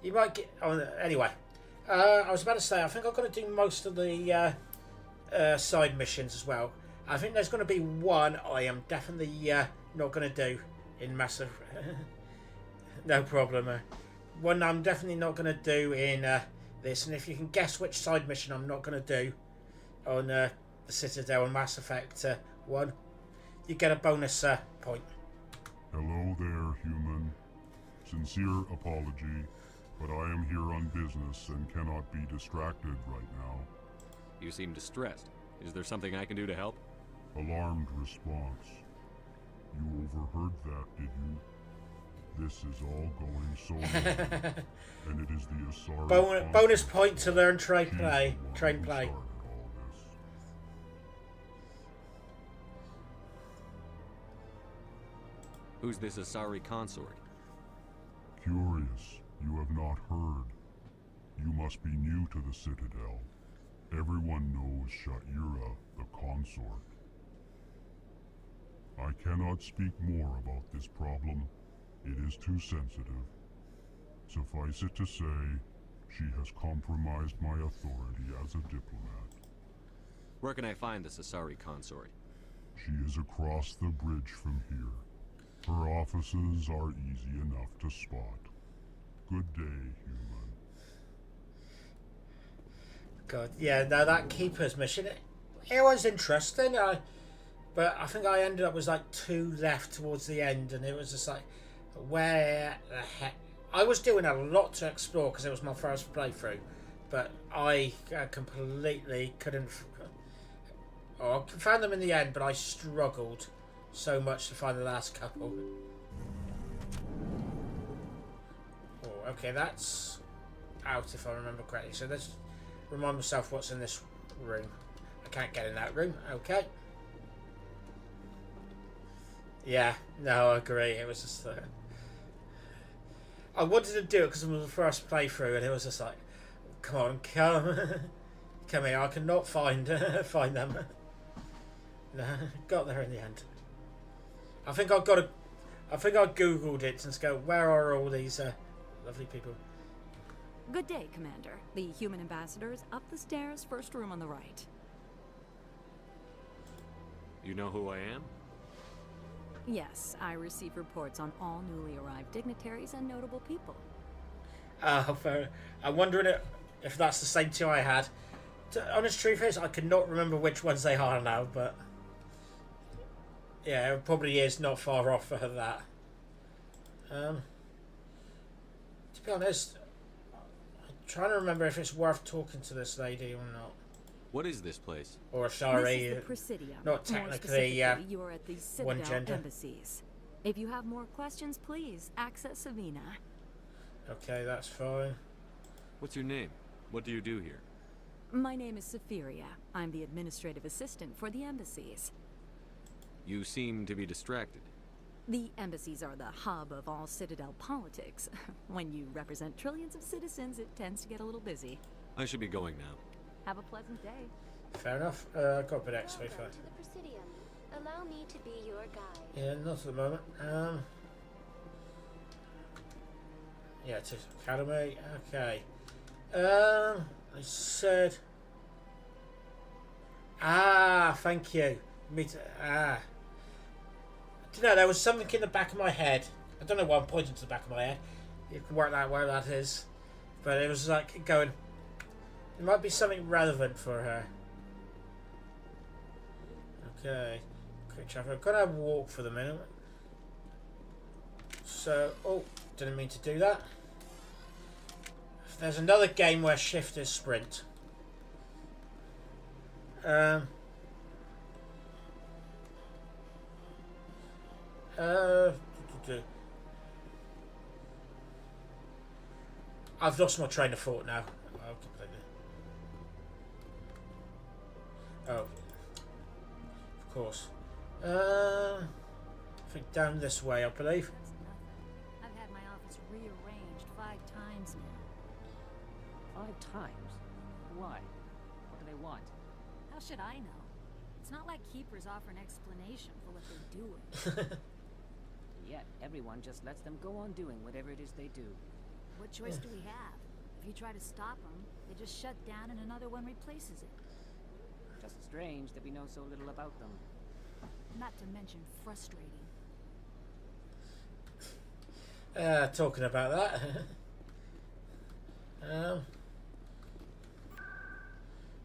You might get on. Anyway, I was about to say. I think I'm going to do most of the side missions as well. I think there's going to be one I am definitely not going to do in Massive. No problem. One I'm definitely not going to do in this, and if you can guess which side mission I'm not going to do on the Citadel and Mass Effect 1, you get a bonus point. Hello there, human. Sincere apology, but I am here on business and cannot be distracted right now. You seem distressed. Is there something I can do to help? Alarmed response. You overheard that, did you? This is all going so well, and it is the Asari bonus point to learn Train Play. Who's this Asari consort? Curious, you have not heard. You must be new to the Citadel. Everyone knows Sha'ira, the consort. I cannot speak more about this problem. It is too sensitive. Suffice it to say, she has compromised my authority as a diplomat. Where can I find this Asari consort? She is across the bridge from here. Her offices are easy enough to spot. Good day, human. God, yeah, no, that Keeper's mission, it was interesting, but I think I ended up with like 2 left towards the end, and it was just like, where the heck? I was doing a lot to explore because it was my first playthrough, but I completely couldn't. Oh, I found them in the end, but I struggled so much to find the last couple. Oh, okay, that's out if I remember correctly. So let's remind myself what's in this room. I can't get in that room. Okay. Yeah, no, I agree. It was just. I wanted to do it because it was the first playthrough, and it was just like, come on, come here. I cannot find them. No, got there in the end. I think I googled it and just go, where are all these lovely people? Good day, Commander. The human ambassador is up the stairs, first room on the right. You know who I am? Yes, I receive reports on all newly arrived dignitaries and notable people. I'm wondering if that's the same 2 I had. Honest truth is, I cannot remember which ones they are now, but yeah, it probably is not far off of that. To be honest, I'm trying to remember if it's worth talking to this lady or not. What is this place? Or sorry, this is the Presidium. not More technically specifically, you are at the one Citadel gender. embassies. If you have more questions, please access Savina. Okay, that's fine. What's your name? What do you do here? My name is Safiria. I'm the administrative assistant for the embassies. You seem to be distracted. The embassies are the hub of all Citadel politics. When you represent trillions of citizens, it tends to get a little busy. I should be going now. Have a pleasant day. Fair enough. Got a bit XP for it. To the Presidium. Allow me to be your guide. Yeah, not at the moment. Yeah, to Academy. Okay. I said. Thank you. Me to, I don't know, there was something in the back of my head. I don't know why I'm pointing to the back of my head. You can work out where that is. But it was like going. There might be something relevant for her. Okay. Quick travel. I've got to have a walk for the minute. So, oh, didn't mean to do that. There's another game where shift is sprint. I've lost my train of thought now. Oh, completely. Oh, of course. I think down this way, I believe. I've had my office rearranged 5 times now. 5 times? Why? What do they want? How should I know? It's not like keepers offer an explanation for what they're doing. Yet everyone just lets them go on doing whatever it is they do. What choice do we have? If you try to stop them, they just shut down and another one replaces it. Just strange that we know so little about them. Not to mention frustrating. Talking about that.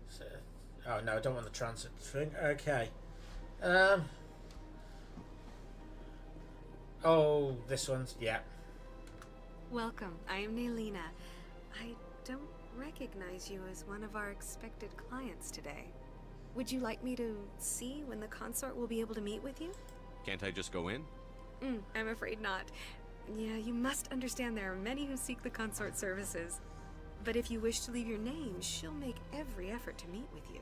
So, oh no, I don't want the transit thing. Okay. Oh, this one's, yeah. Welcome, I am Naelina. I don't recognize you as one of our expected clients today. Would you like me to see when the consort will be able to meet with you? Can't I just go in? I'm afraid not. Yeah, you must understand there are many who seek the consort services. But if you wish to leave your name, she'll make every effort to meet with you.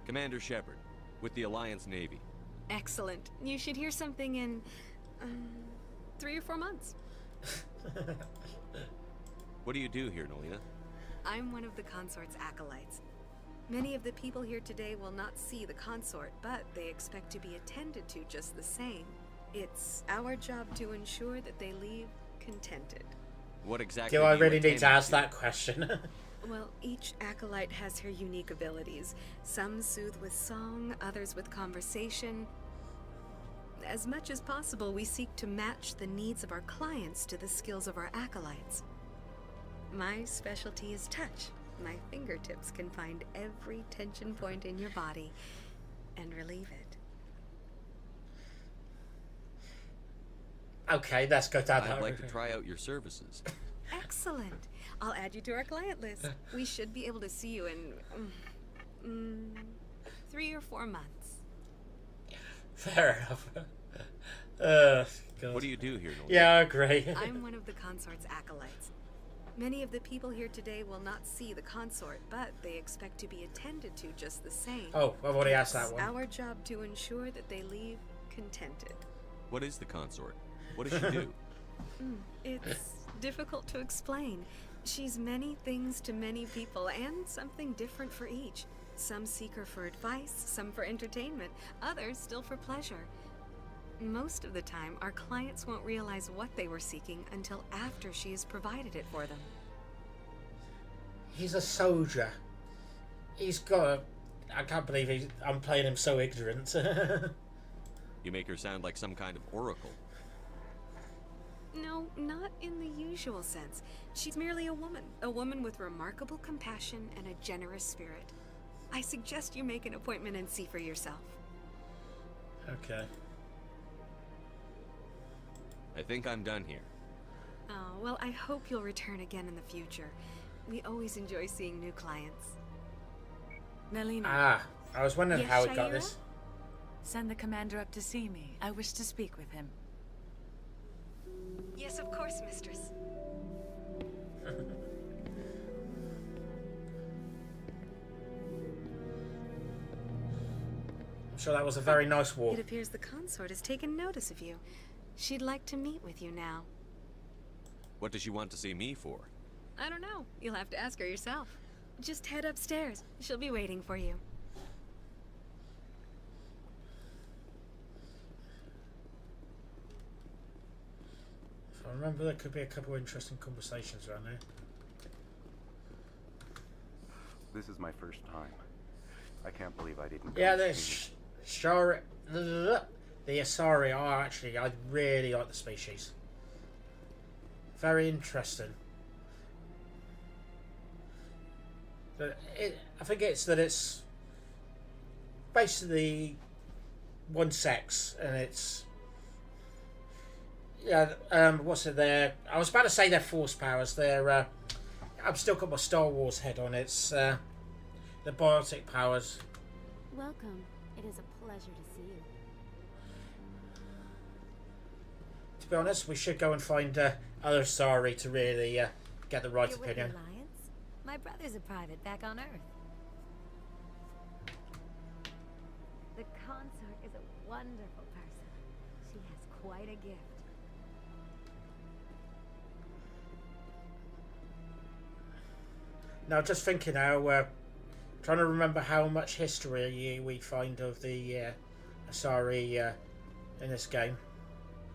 Commander Shepard, with the Alliance Navy. Excellent. You should hear something in 3 or 4 months. What do you do here, Naelina? I'm one of the consort's acolytes. Many of the people here today will not see the consort, but they expect to be attended to just the same. It's our job to ensure that they leave contented. What exactly do I really need to ask that question? Well, each acolyte has her unique abilities. Some soothe with song, others with conversation. As much as possible, we seek to match the needs of our clients to the skills of our acolytes. My specialty is touch. My fingertips can find every tension point in your body and relieve it. Okay, let's go down that I'd like to route. try out your services. Excellent. I'll add you to our client list. We should be able to see you in 3 or 4 months. Fair enough. God. What do you do here, Noel? Yeah, I agree. I'm one of the consort's acolytes. Many of the people here today will not see the consort, but they expect to be attended to just the same. Oh, I've already asked that It's one. our job to ensure that they leave contented. What is the consort? What does she do? It's difficult to explain. She's many things to many people, and something different for each. Some seek her for advice, some for entertainment, others still for pleasure. Most of the time, our clients won't realize what they were seeking until after she has provided it for them. He's a soldier. He's got a... I can't believe I'm playing him so ignorant. You make her sound like some kind of oracle. No, not in the usual sense. She's merely a woman with remarkable compassion and a generous spirit. I suggest you make an appointment and see for yourself. Okay. I think I'm done here. Oh, well, I hope you'll return again in the future. We always enjoy seeing new clients. Nelina. Ah, I was wondering Yes, how it got Shaira? this. Send the commander up to see me. I wish to speak with him. Yes, of course, mistress. I'm sure that was a very nice walk. It appears the consort has taken notice of you. She'd like to meet with you now. What does she want to see me for? I don't know. You'll have to ask her yourself. Just head upstairs. She'll be waiting for you. If I remember, there could be a couple of interesting conversations around there. This is my first time. I can't believe I didn't. Yeah, the Asari are actually, I really like the species. Very interesting. But I think it's that it's basically one sex, and it's what's it there? I was about to say their force powers. They're I've still got my Star Wars head on. It's the biotic powers. Welcome. It is a pleasure to see you. To be honest, we should go and find other Asari to really get the right You're opinion. with the Alliance? My brother's a private back on Earth. The consort is a wonderful person. She has quite a gift. Now, just thinking now, trying to remember how much history we find of the Asari in this game.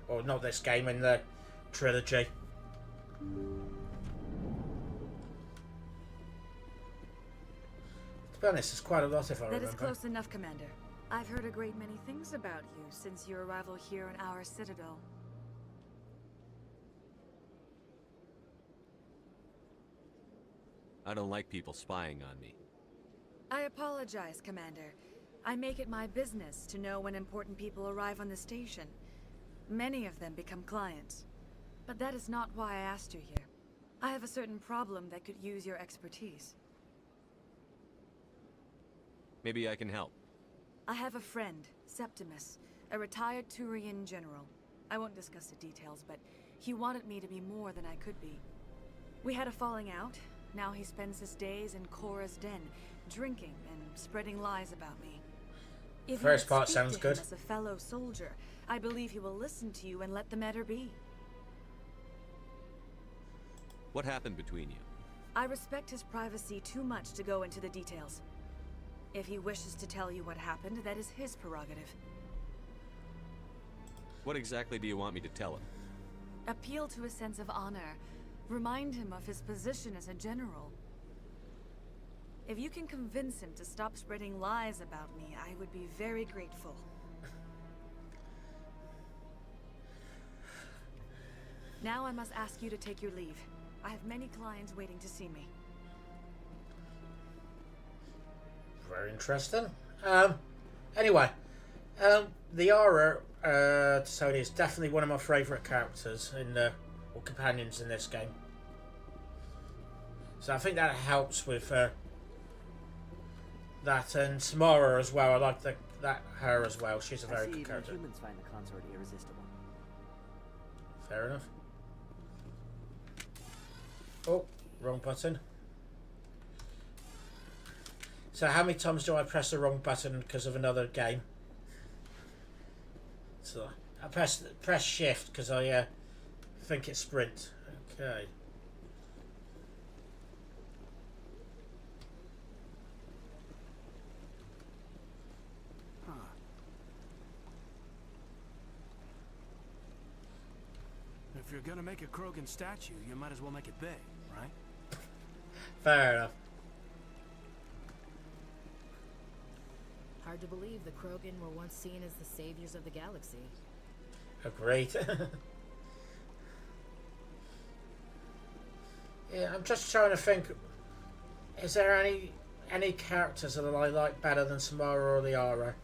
Or not this game, in the trilogy. To be honest, it's quite a lot if I That remember. is close enough, Commander. I've heard a great many things about you since your arrival here in our citadel. I don't like people spying on me. I apologize, Commander. I make it my business to know when important people arrive on the station. Many of them become clients. But that is not why I asked you here. I have a certain problem that could use your expertise. Maybe I can help. I have a friend, Septimus, a retired Turian general. I won't discuss the details, but he wanted me to be more than I could be. We had a falling out. Now he spends his days in Korra's den, drinking and spreading lies about me. If First you part speak sounds to him good. as a fellow soldier, I believe he will listen to you and let the matter be. What happened between you? I respect his privacy too much to go into the details. If he wishes to tell you what happened, that is his prerogative. What exactly do you want me to tell him? Appeal to a sense of honor. Remind him of his position as a general. If you can convince him to stop spreading lies about me, I would be very grateful. Now I must ask you to take your leave. I have many clients waiting to see me. Very interesting. Anyway, the Aura, Tony, is definitely one of my favourite characters in or companions in this game. So I think that helps with that, and Samara as well. I like her as well. She's a very good character. Humans find the consort irresistible. Fair enough. Oh, wrong button. So how many times do I press the wrong button because of another game? So I press shift because I think it's sprint. Okay. If you're gonna make a Krogan statue, you might as well make it big, right? Fair enough. Hard to believe the Krogan were once seen as the saviors of the galaxy. Agreed. Yeah, I'm just trying to think. Is there any characters that I like better than Samara or the Aura?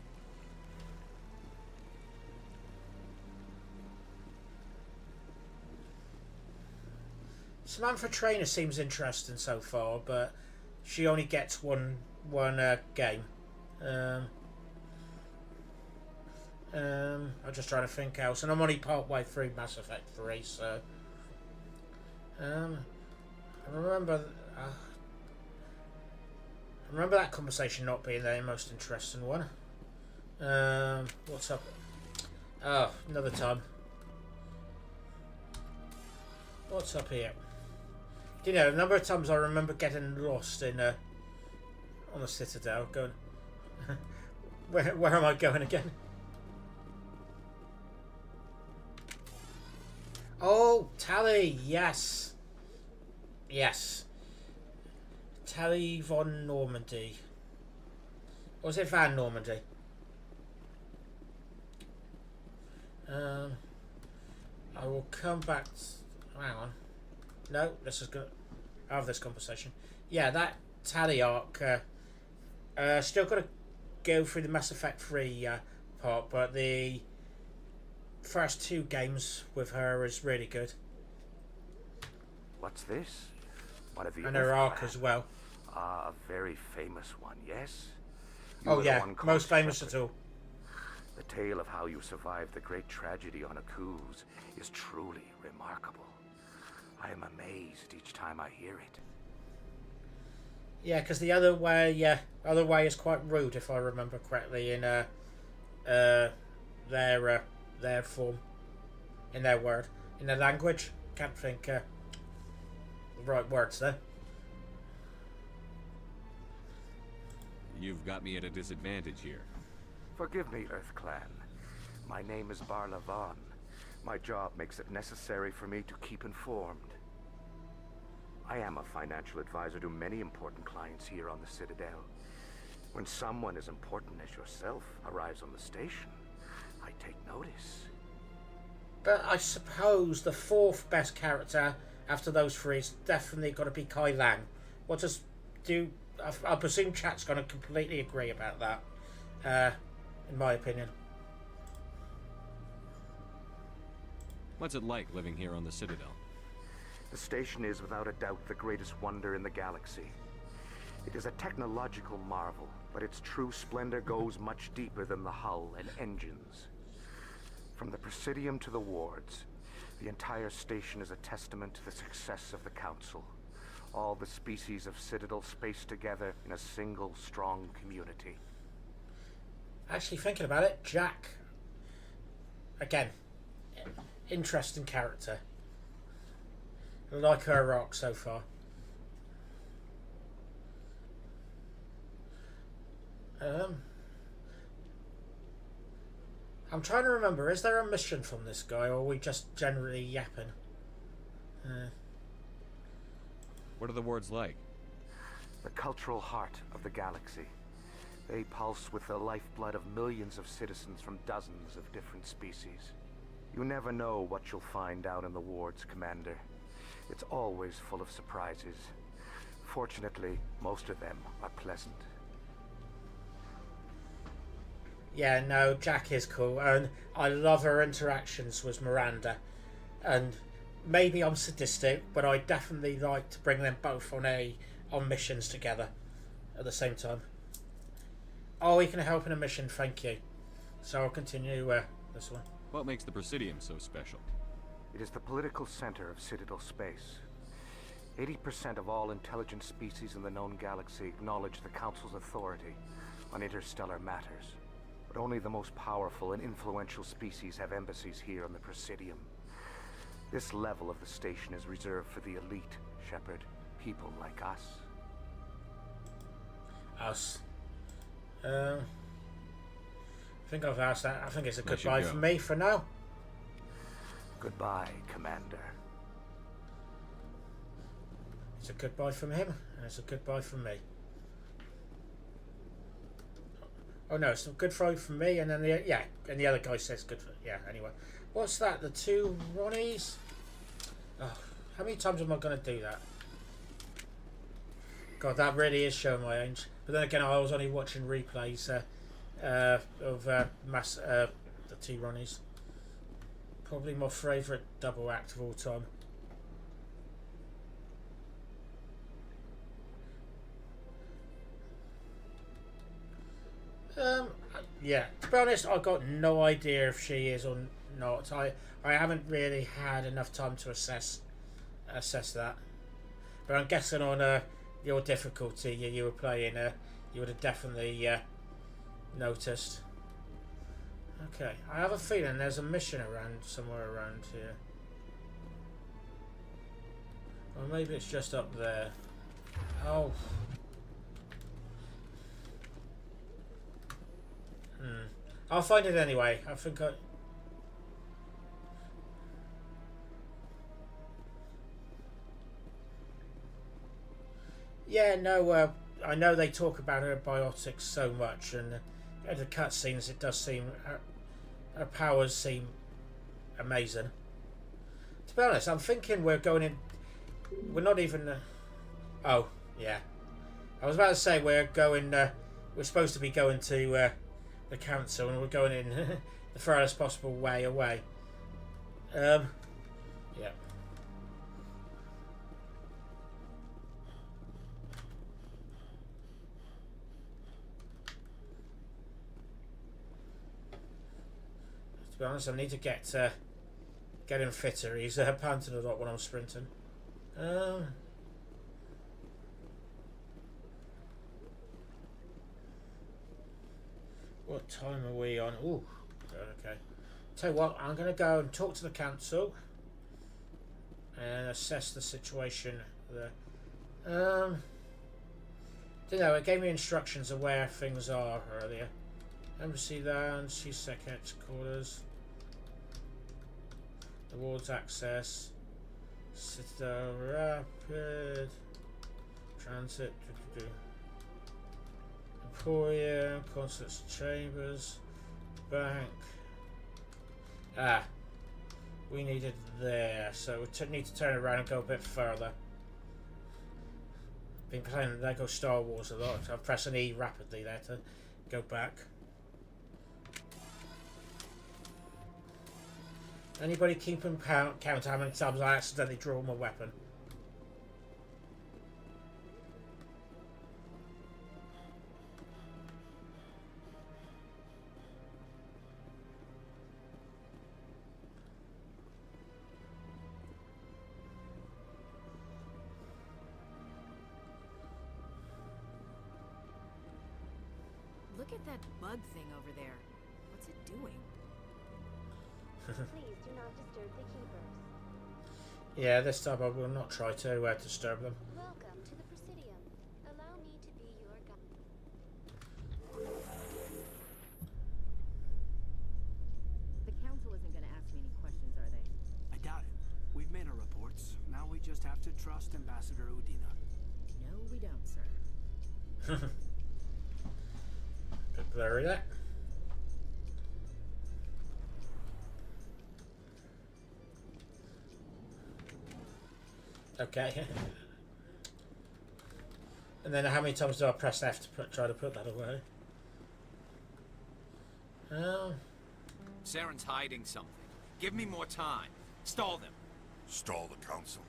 Samantha Trainer seems interesting so far, but she only gets one game. I'm just trying to think else, and I'm only part way through Mass Effect 3, so I remember that conversation not being the most interesting one. What's up? Oh, another time. What's up here? You know, a number of times I remember getting lost in on the Citadel, going, where am I going again? Oh, Tali, yes, yes, Tali von Normandy. Or was it Van Normandy? I will come back. Hang on. No, this is good. I have this conversation. Yeah, that Tali arc. Still got to go through the Mass Effect 3 part, but the first two games with her is really good. What's this? One of the and her arc as well. A very famous one, yes? Oh yeah, most famous at all. The tale of how you survived the great tragedy on Akuz is truly remarkable. I am amazed each time I hear it. Yeah, because the other way is quite rude, if I remember correctly, in their form, in their word, in their language. Can't think the right words there. You've got me at a disadvantage here. Forgive me, Earth Clan. My name is Barla Vaughn. My job makes it necessary for me to keep informed. I am a financial advisor to many important clients here on the Citadel. When someone as important as yourself arrives on the station, I take notice. But I suppose the fourth best character after those three is definitely got to be Kai Lang. What does do? I presume chat's going to completely agree about that. In my opinion. What's it like living here on the Citadel? The station is without a doubt the greatest wonder in the galaxy. It is a technological marvel, but its true splendor goes much deeper than the hull and engines. From the Presidium to the wards, the entire station is a testament to the success of the Council. All the species of Citadel spaced together in a single strong community. Actually, thinking about it, Jack, again, interesting character. I like her arc so far. I'm trying to remember, is there a mission from this guy, or are we just generally yapping? What are the wards like? The cultural heart of the galaxy. They pulse with the lifeblood of millions of citizens from dozens of different species. You never know what you'll find out in the wards, Commander. It's always full of surprises. Fortunately, most of them are pleasant. Yeah, no, Jack is cool, and I love her interactions with Miranda. And maybe I'm sadistic, but I definitely like to bring them both on missions together at the same time. Oh, we can help in a mission, thank you. So I'll continue this one. What makes the Presidium so special? It is the political center of Citadel space. 80% of all intelligent species in the known galaxy acknowledge the Council's authority on interstellar matters. But only the most powerful and influential species have embassies here on the Presidium. This level of the station is reserved for the elite, Shepard. People like us. Us. I think I've asked that. I think it's a goodbye for me for now. Goodbye, Commander. It's a goodbye from him, and it's a goodbye from me. Oh no, it's a goodbye from me, and then and the other guy says good. Anyway, what's that? The two Ronnies? Oh, how many times am I going to do that? God, that really is showing my age. But then again, I was only watching replays of the two Ronnies. Probably my favourite double act of all time. Yeah, to be honest, I've got no idea if she is or not. I haven't really had enough time to assess that. But I'm guessing on your difficulty you were playing, you would have definitely noticed. Okay, I have a feeling there's a mission somewhere around here. Or maybe it's just up there. Oh. I'll find it anyway. I think I... Yeah, no, I know they talk about her biotics so much, and in the cutscenes it does seem... Her powers seem amazing. To be honest, I'm thinking we're going in... We're not even... Oh, yeah. I was about to say we're going... we're supposed to be going to... the council, and we're going in the furthest possible way away. Yeah. To be honest, I need to get him fitter. He's panting a lot when I'm sprinting. What time are we on? Ooh, okay. Tell you what, I'm going to go and talk to the council and assess the situation there. Don't know, it gave me instructions of where things are earlier. Embassy Lounge, CSEC headquarters, the wards access, Citadel Rapid, Transit, Emporium, Concerts Chambers, Bank. We needed there, so we need to turn around and go a bit further. Been playing Lego Star Wars a lot, so I'm pressing E rapidly there to go back. Anybody keeping count how many times I accidentally draw my weapon? Look at that bug thing over there. What's it doing? Please do not disturb the keepers. Yeah, this time I will not try to disturb them. Welcome to the Presidium. Allow me to be your guide. The council isn't going to ask me any questions, are they? I doubt it. We've made our reports. Now we just have to trust Ambassador Udina. No, we don't, sir. Bit blurry that. Okay. And then how many times do I press F to try to put that away? Oh. Saren's hiding something. Give me more time. Stall them. Stall the council?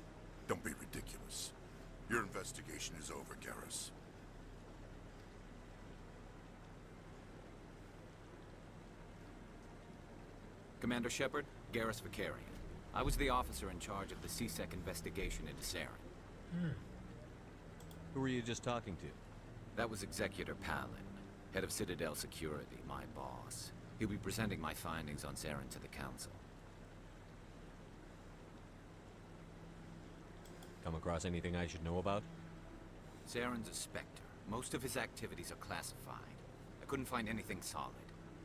Don't be ridiculous. Your investigation is over, Garrus. Commander Shepard, Garrus Vakarian. I was the officer in charge of the C-Sec investigation into Saren. Who were you just talking to? That was Executor Palin, head of Citadel Security, my boss. He'll be presenting my findings on Saren to the Council. Come across anything I should know about? Saren's a Spectre. Most of his activities are classified. I couldn't find anything solid.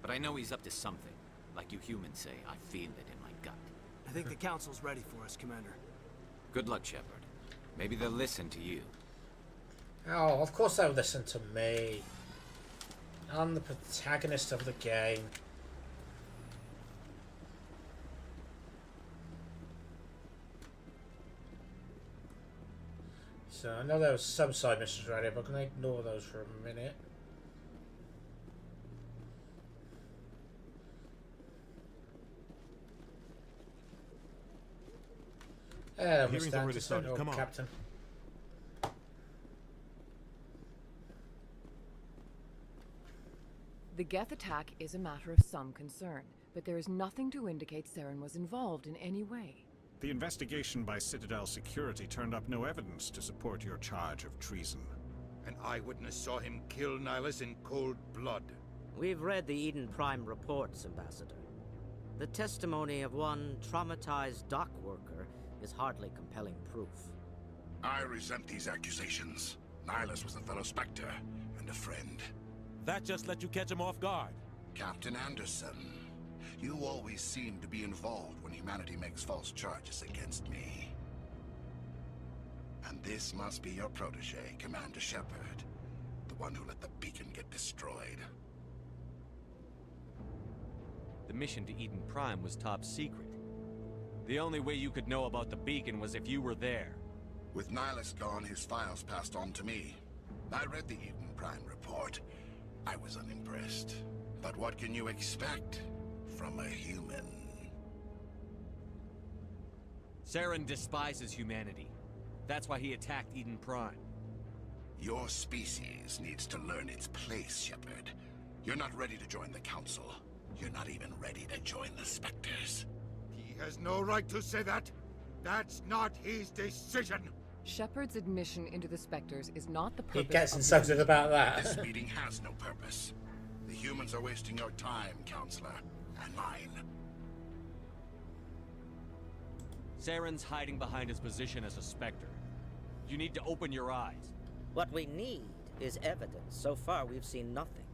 But I know he's up to something. Like you humans say, I feel it in my gut. I think the Council's ready for us, Commander. Good luck, Shepard. Maybe they'll listen to you. Oh, of course they'll listen to me. I'm the protagonist of the game. So I know there was some side missions right here, but I'm going to ignore those for a minute. Hello, Hearing's Mr. already started. Anderson, Come on. Captain. The Geth attack is a matter of some concern, but there is nothing to indicate Saren was involved in any way. The investigation by Citadel Security turned up no evidence to support your charge of treason. An eyewitness saw him kill Nihilus in cold blood. We've read the Eden Prime reports, Ambassador. The testimony of one traumatized dock worker is hardly compelling proof. I resent these accusations. Nihilus was a fellow Spectre and a friend. That just let you catch him off guard. Captain Anderson, you always seem to be involved when humanity makes false charges against me. And this must be your protege, Commander Shepard. The one who let the beacon get destroyed. The mission to Eden Prime was top secret. The only way you could know about the beacon was if you were there. With Nihilus gone, his files passed on to me. I read the Eden Prime report. I was unimpressed. But what can you expect from a human? Saren despises humanity. That's why he attacked Eden Prime. Your species needs to learn its place, Shepard. You're not ready to join the Council. You're not even ready to join the Spectres. He has no right to say that. That's not his decision. Shepard's admission into the Spectres is not the purpose. He gets insulted about that. This meeting has no purpose. The humans are wasting your time, Counselor, and mine. Saren's hiding behind his position as a Spectre. You need to open your eyes. What we need is evidence. So far, we've seen nothing.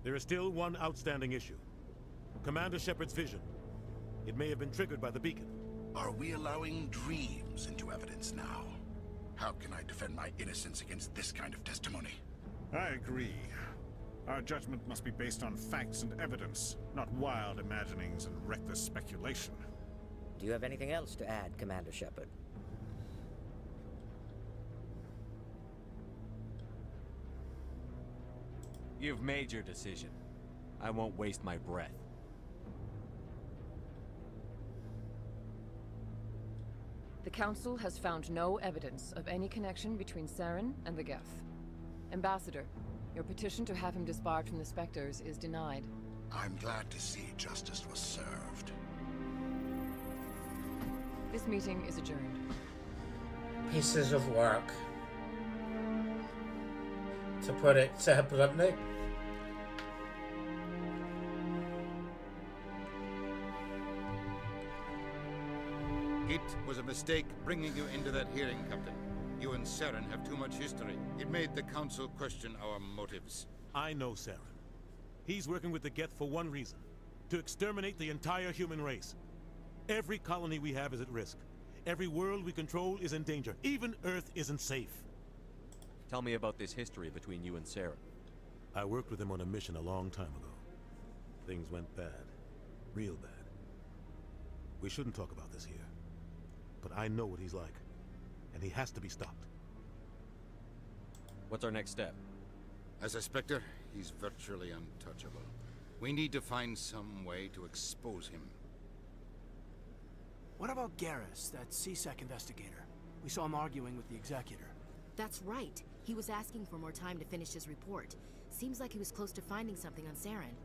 There is still one outstanding issue. Commander Shepard's vision. It may have been triggered by the beacon. Are we allowing dreams into evidence now? How can I defend my innocence against this kind of testimony? I agree. Our judgment must be based on facts and evidence, not wild imaginings and reckless speculation. Do you have anything else to add, Commander Shepard? You've made your decision. I won't waste my breath. The Council has found no evidence of any connection between Saren and the Geth. Ambassador, your petition to have him disbarred from the Spectres is denied. I'm glad to see justice was served. This meeting is adjourned. Pieces of work. To put it bluntly. It was a mistake bringing you into that hearing, Captain. You and Saren have too much history. It made the Council question our motives. I know Saren. He's working with the Geth for one reason. To exterminate the entire human race. Every colony we have is at risk. Every world we control is in danger. Even Earth isn't safe. Tell me about this history between you and Saren. I worked with him on a mission a long time ago. Things went bad. Real bad. We shouldn't talk about this here. But I know what he's like. And he has to be stopped. What's our next step? As a Spectre, he's virtually untouchable. We need to find some way to expose him. What about Garrus, that CSEC investigator? We saw him arguing with the Executor. That's right. He was asking for more time to finish his report. Seems like he was close to finding something on Saren.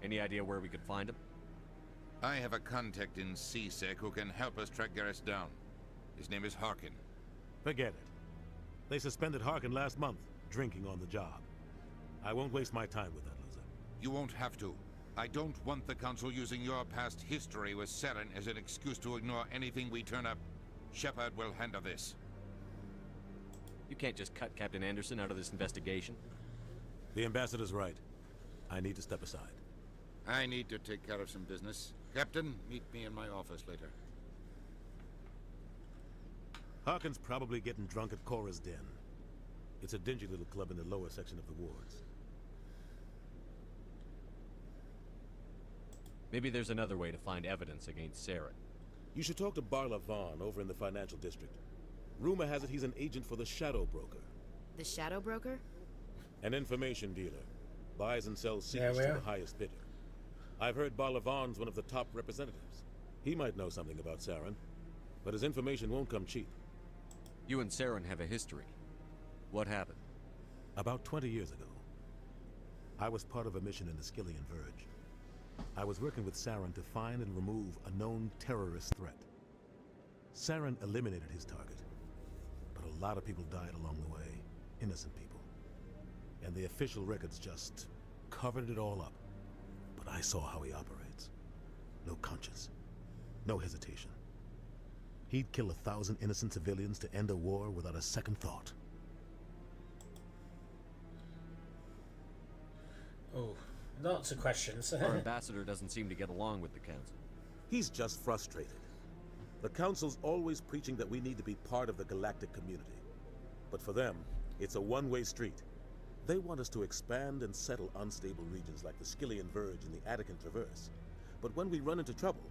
Any idea where we could find him? I have a contact in CSEC who can help us track Garrus down. His name is Harkin. Forget it. They suspended Harkin last month, drinking on the job. I won't waste my time with that loser. You won't have to. I don't want the Council using your past history with Saren as an excuse to ignore anything we turn up. Shepard will handle this. You can't just cut Captain Anderson out of this investigation. The Ambassador's right. I need to step aside. I need to take care of some business. Captain, meet me in my office later. Harkin's probably getting drunk at Cora's Den. It's a dingy little club in the lower section of the wards. Maybe there's another way to find evidence against Saren. You should talk to Barla Vaughn over in the financial district. Rumor has it he's an agent for the Shadow Broker. The Shadow Broker? An information dealer. Buys and sells secrets to the highest bidder. I've heard Barla Vaughn's one of the top representatives. He might know something about Saren, but his information won't come cheap. You and Saren have a history. What happened? About 20 years ago, I was part of a mission in the Skillian Verge. I was working with Saren to find and remove a known terrorist threat. Saren eliminated his target, but a lot of people died along the way, innocent people. And the official records just covered it all up. But I saw how he operates. No conscience, no hesitation. He'd kill 1,000 innocent civilians to end a war without a second thought. Oh, lots of questions. Our ambassador doesn't seem to get along with the Council. He's just frustrated. The Council's always preaching that we need to be part of the galactic community. But for them, it's a one-way street. They want us to expand and settle unstable regions like the Skillian Verge and the Attican Traverse. But when we run into trouble,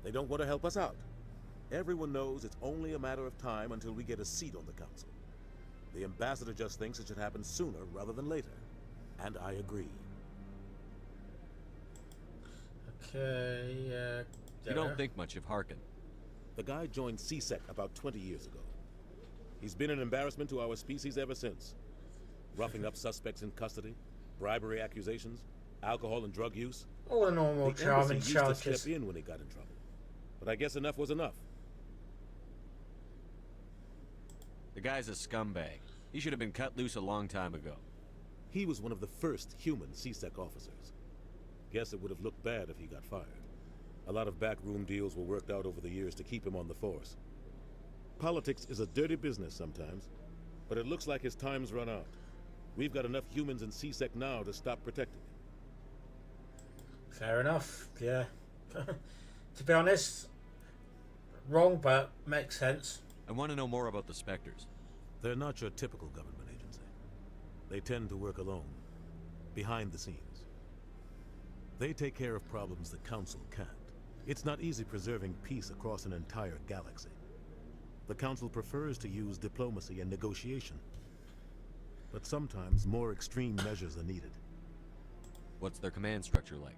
they don't want to help us out. Everyone knows it's only a matter of time until we get a seat on the Council. The Ambassador just thinks it should happen sooner rather than later. And I agree. Okay, You don't think much of Harkin. The guy joined CSEC about 20 years ago. He's been an embarrassment to our species ever since. Roughing up suspects in custody, bribery accusations, alcohol and drug use. All the normal charming charges. charges. To step in when he got in trouble. But I guess enough was enough. The guy's a scumbag. He should have been cut loose a long time ago. He was one of the first human CSEC officers. Guess it would have looked bad if he got fired. A lot of backroom deals were worked out over the years to keep him on the force. Politics is a dirty business sometimes, but it looks like his time's run out. We've got enough humans in CSEC now to stop protecting him. Fair enough, yeah. To be honest, wrong, but makes sense. I want to know more about the Spectres. They're not your typical government agency. They tend to work alone, behind the scenes. They take care of problems the Council can't. It's not easy preserving peace across an entire galaxy. The Council prefers to use diplomacy and negotiation. But sometimes more extreme measures are needed. What's their command structure like?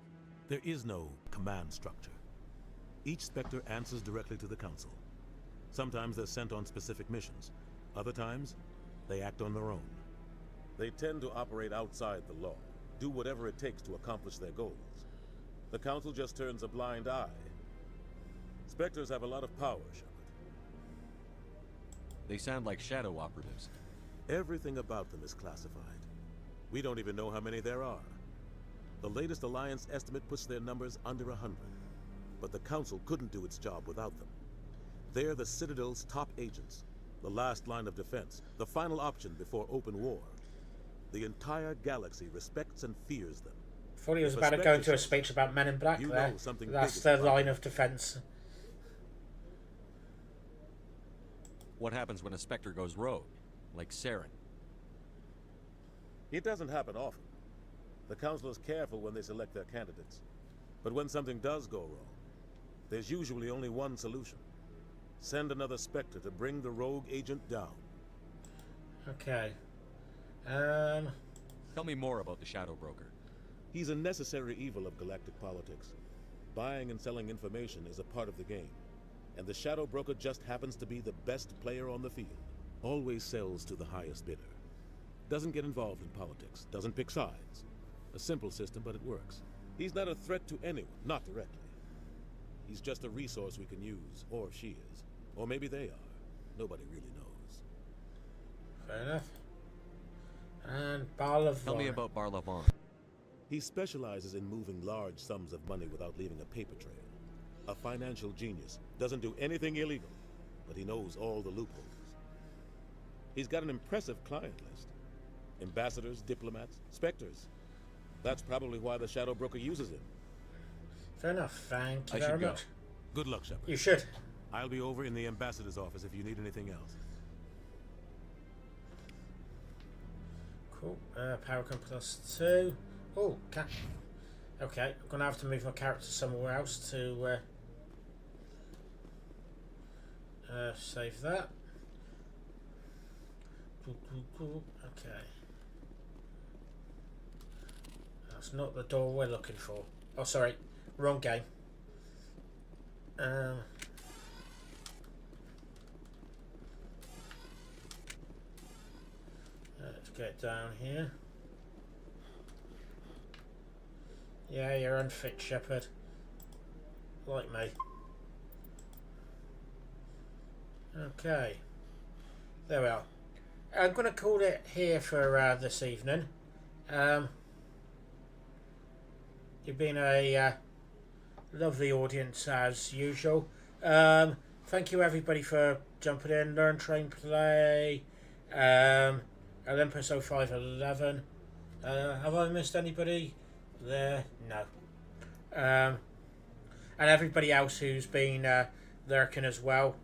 There is no command structure. Each Spectre answers directly to the Council. Sometimes they're sent on specific missions. Other times, they act on their own. They tend to operate outside the law, do whatever it takes to accomplish their goals. The Council just turns a blind eye. Spectres have a lot of power, Shepard. They sound like shadow operatives. Everything about them is classified. We don't even know how many there are. The latest Alliance estimate puts their numbers under 100. But the Council couldn't do its job without them. They're the Citadel's top agents, the last line of defense, the final option before open war. The entire galaxy respects and fears them. I thought he was about to go into a speech about Men in Black there. That's their line of defense. What happens when a Spectre goes rogue, like Saren? It doesn't happen often. The Council is careful when they select their candidates. But when something does go wrong, there's usually only one solution. Send another Spectre to bring the rogue agent down. Okay. Tell me more about the Shadow Broker. He's a necessary evil of galactic politics. Buying and selling information is a part of the game. And the Shadow Broker just happens to be the best player on the field. Always sells to the highest bidder. Doesn't get involved in politics. Doesn't pick sides. A simple system, but it works. He's not a threat to anyone, not directly. He's just a resource we can use, or she is. Or maybe they are. Nobody really knows. Fair enough. And Barlavon. Tell me about Barlavon. He specializes in moving large sums of money without leaving a paper trail. A financial genius. Doesn't do anything illegal, but he knows all the loopholes. He's got an impressive client list. Ambassadors, diplomats, Spectres. That's probably why the Shadow Broker uses him. Fair enough. Thank you I very should go. much. Good luck, Shepard. You should. I'll be over in the ambassador's office if you need anything else. Cool. Paragon +2. Oh, okay. I'm gonna have to move my character somewhere else to save that. Okay. That's not the door we're looking for. Oh, sorry. Wrong game. Let's get down here. Yeah, you're unfit, Shepard. Like me. Okay. There we are. I'm going to call it here for this evening. You've been a lovely audience as usual. Thank you everybody for jumping in. Learn, Train, Play. Olympus 0511. Have I missed anybody there? No. And everybody else who's been lurking as well.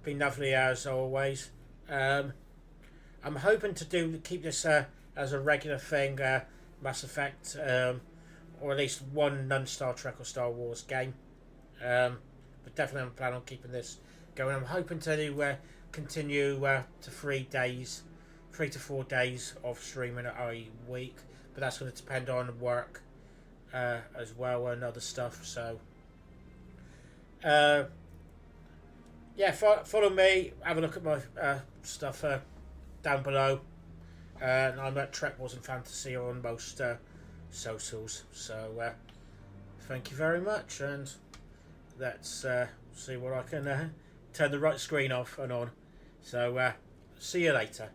Been lovely as always. I'm hoping to keep this as a regular thing, Mass Effect, or at least one non-Star Trek or Star Wars game. But definitely I'm planning on keeping this going. I'm hoping to continue to 3 to 4 days of streaming a week, but that's going to depend on work as well and other stuff. So yeah, follow me, have a look at my stuff down below. I'm at Trek Wars and Fantasy on most socials. So thank you very much, and let's see what I can turn the right screen off and on. So see you later.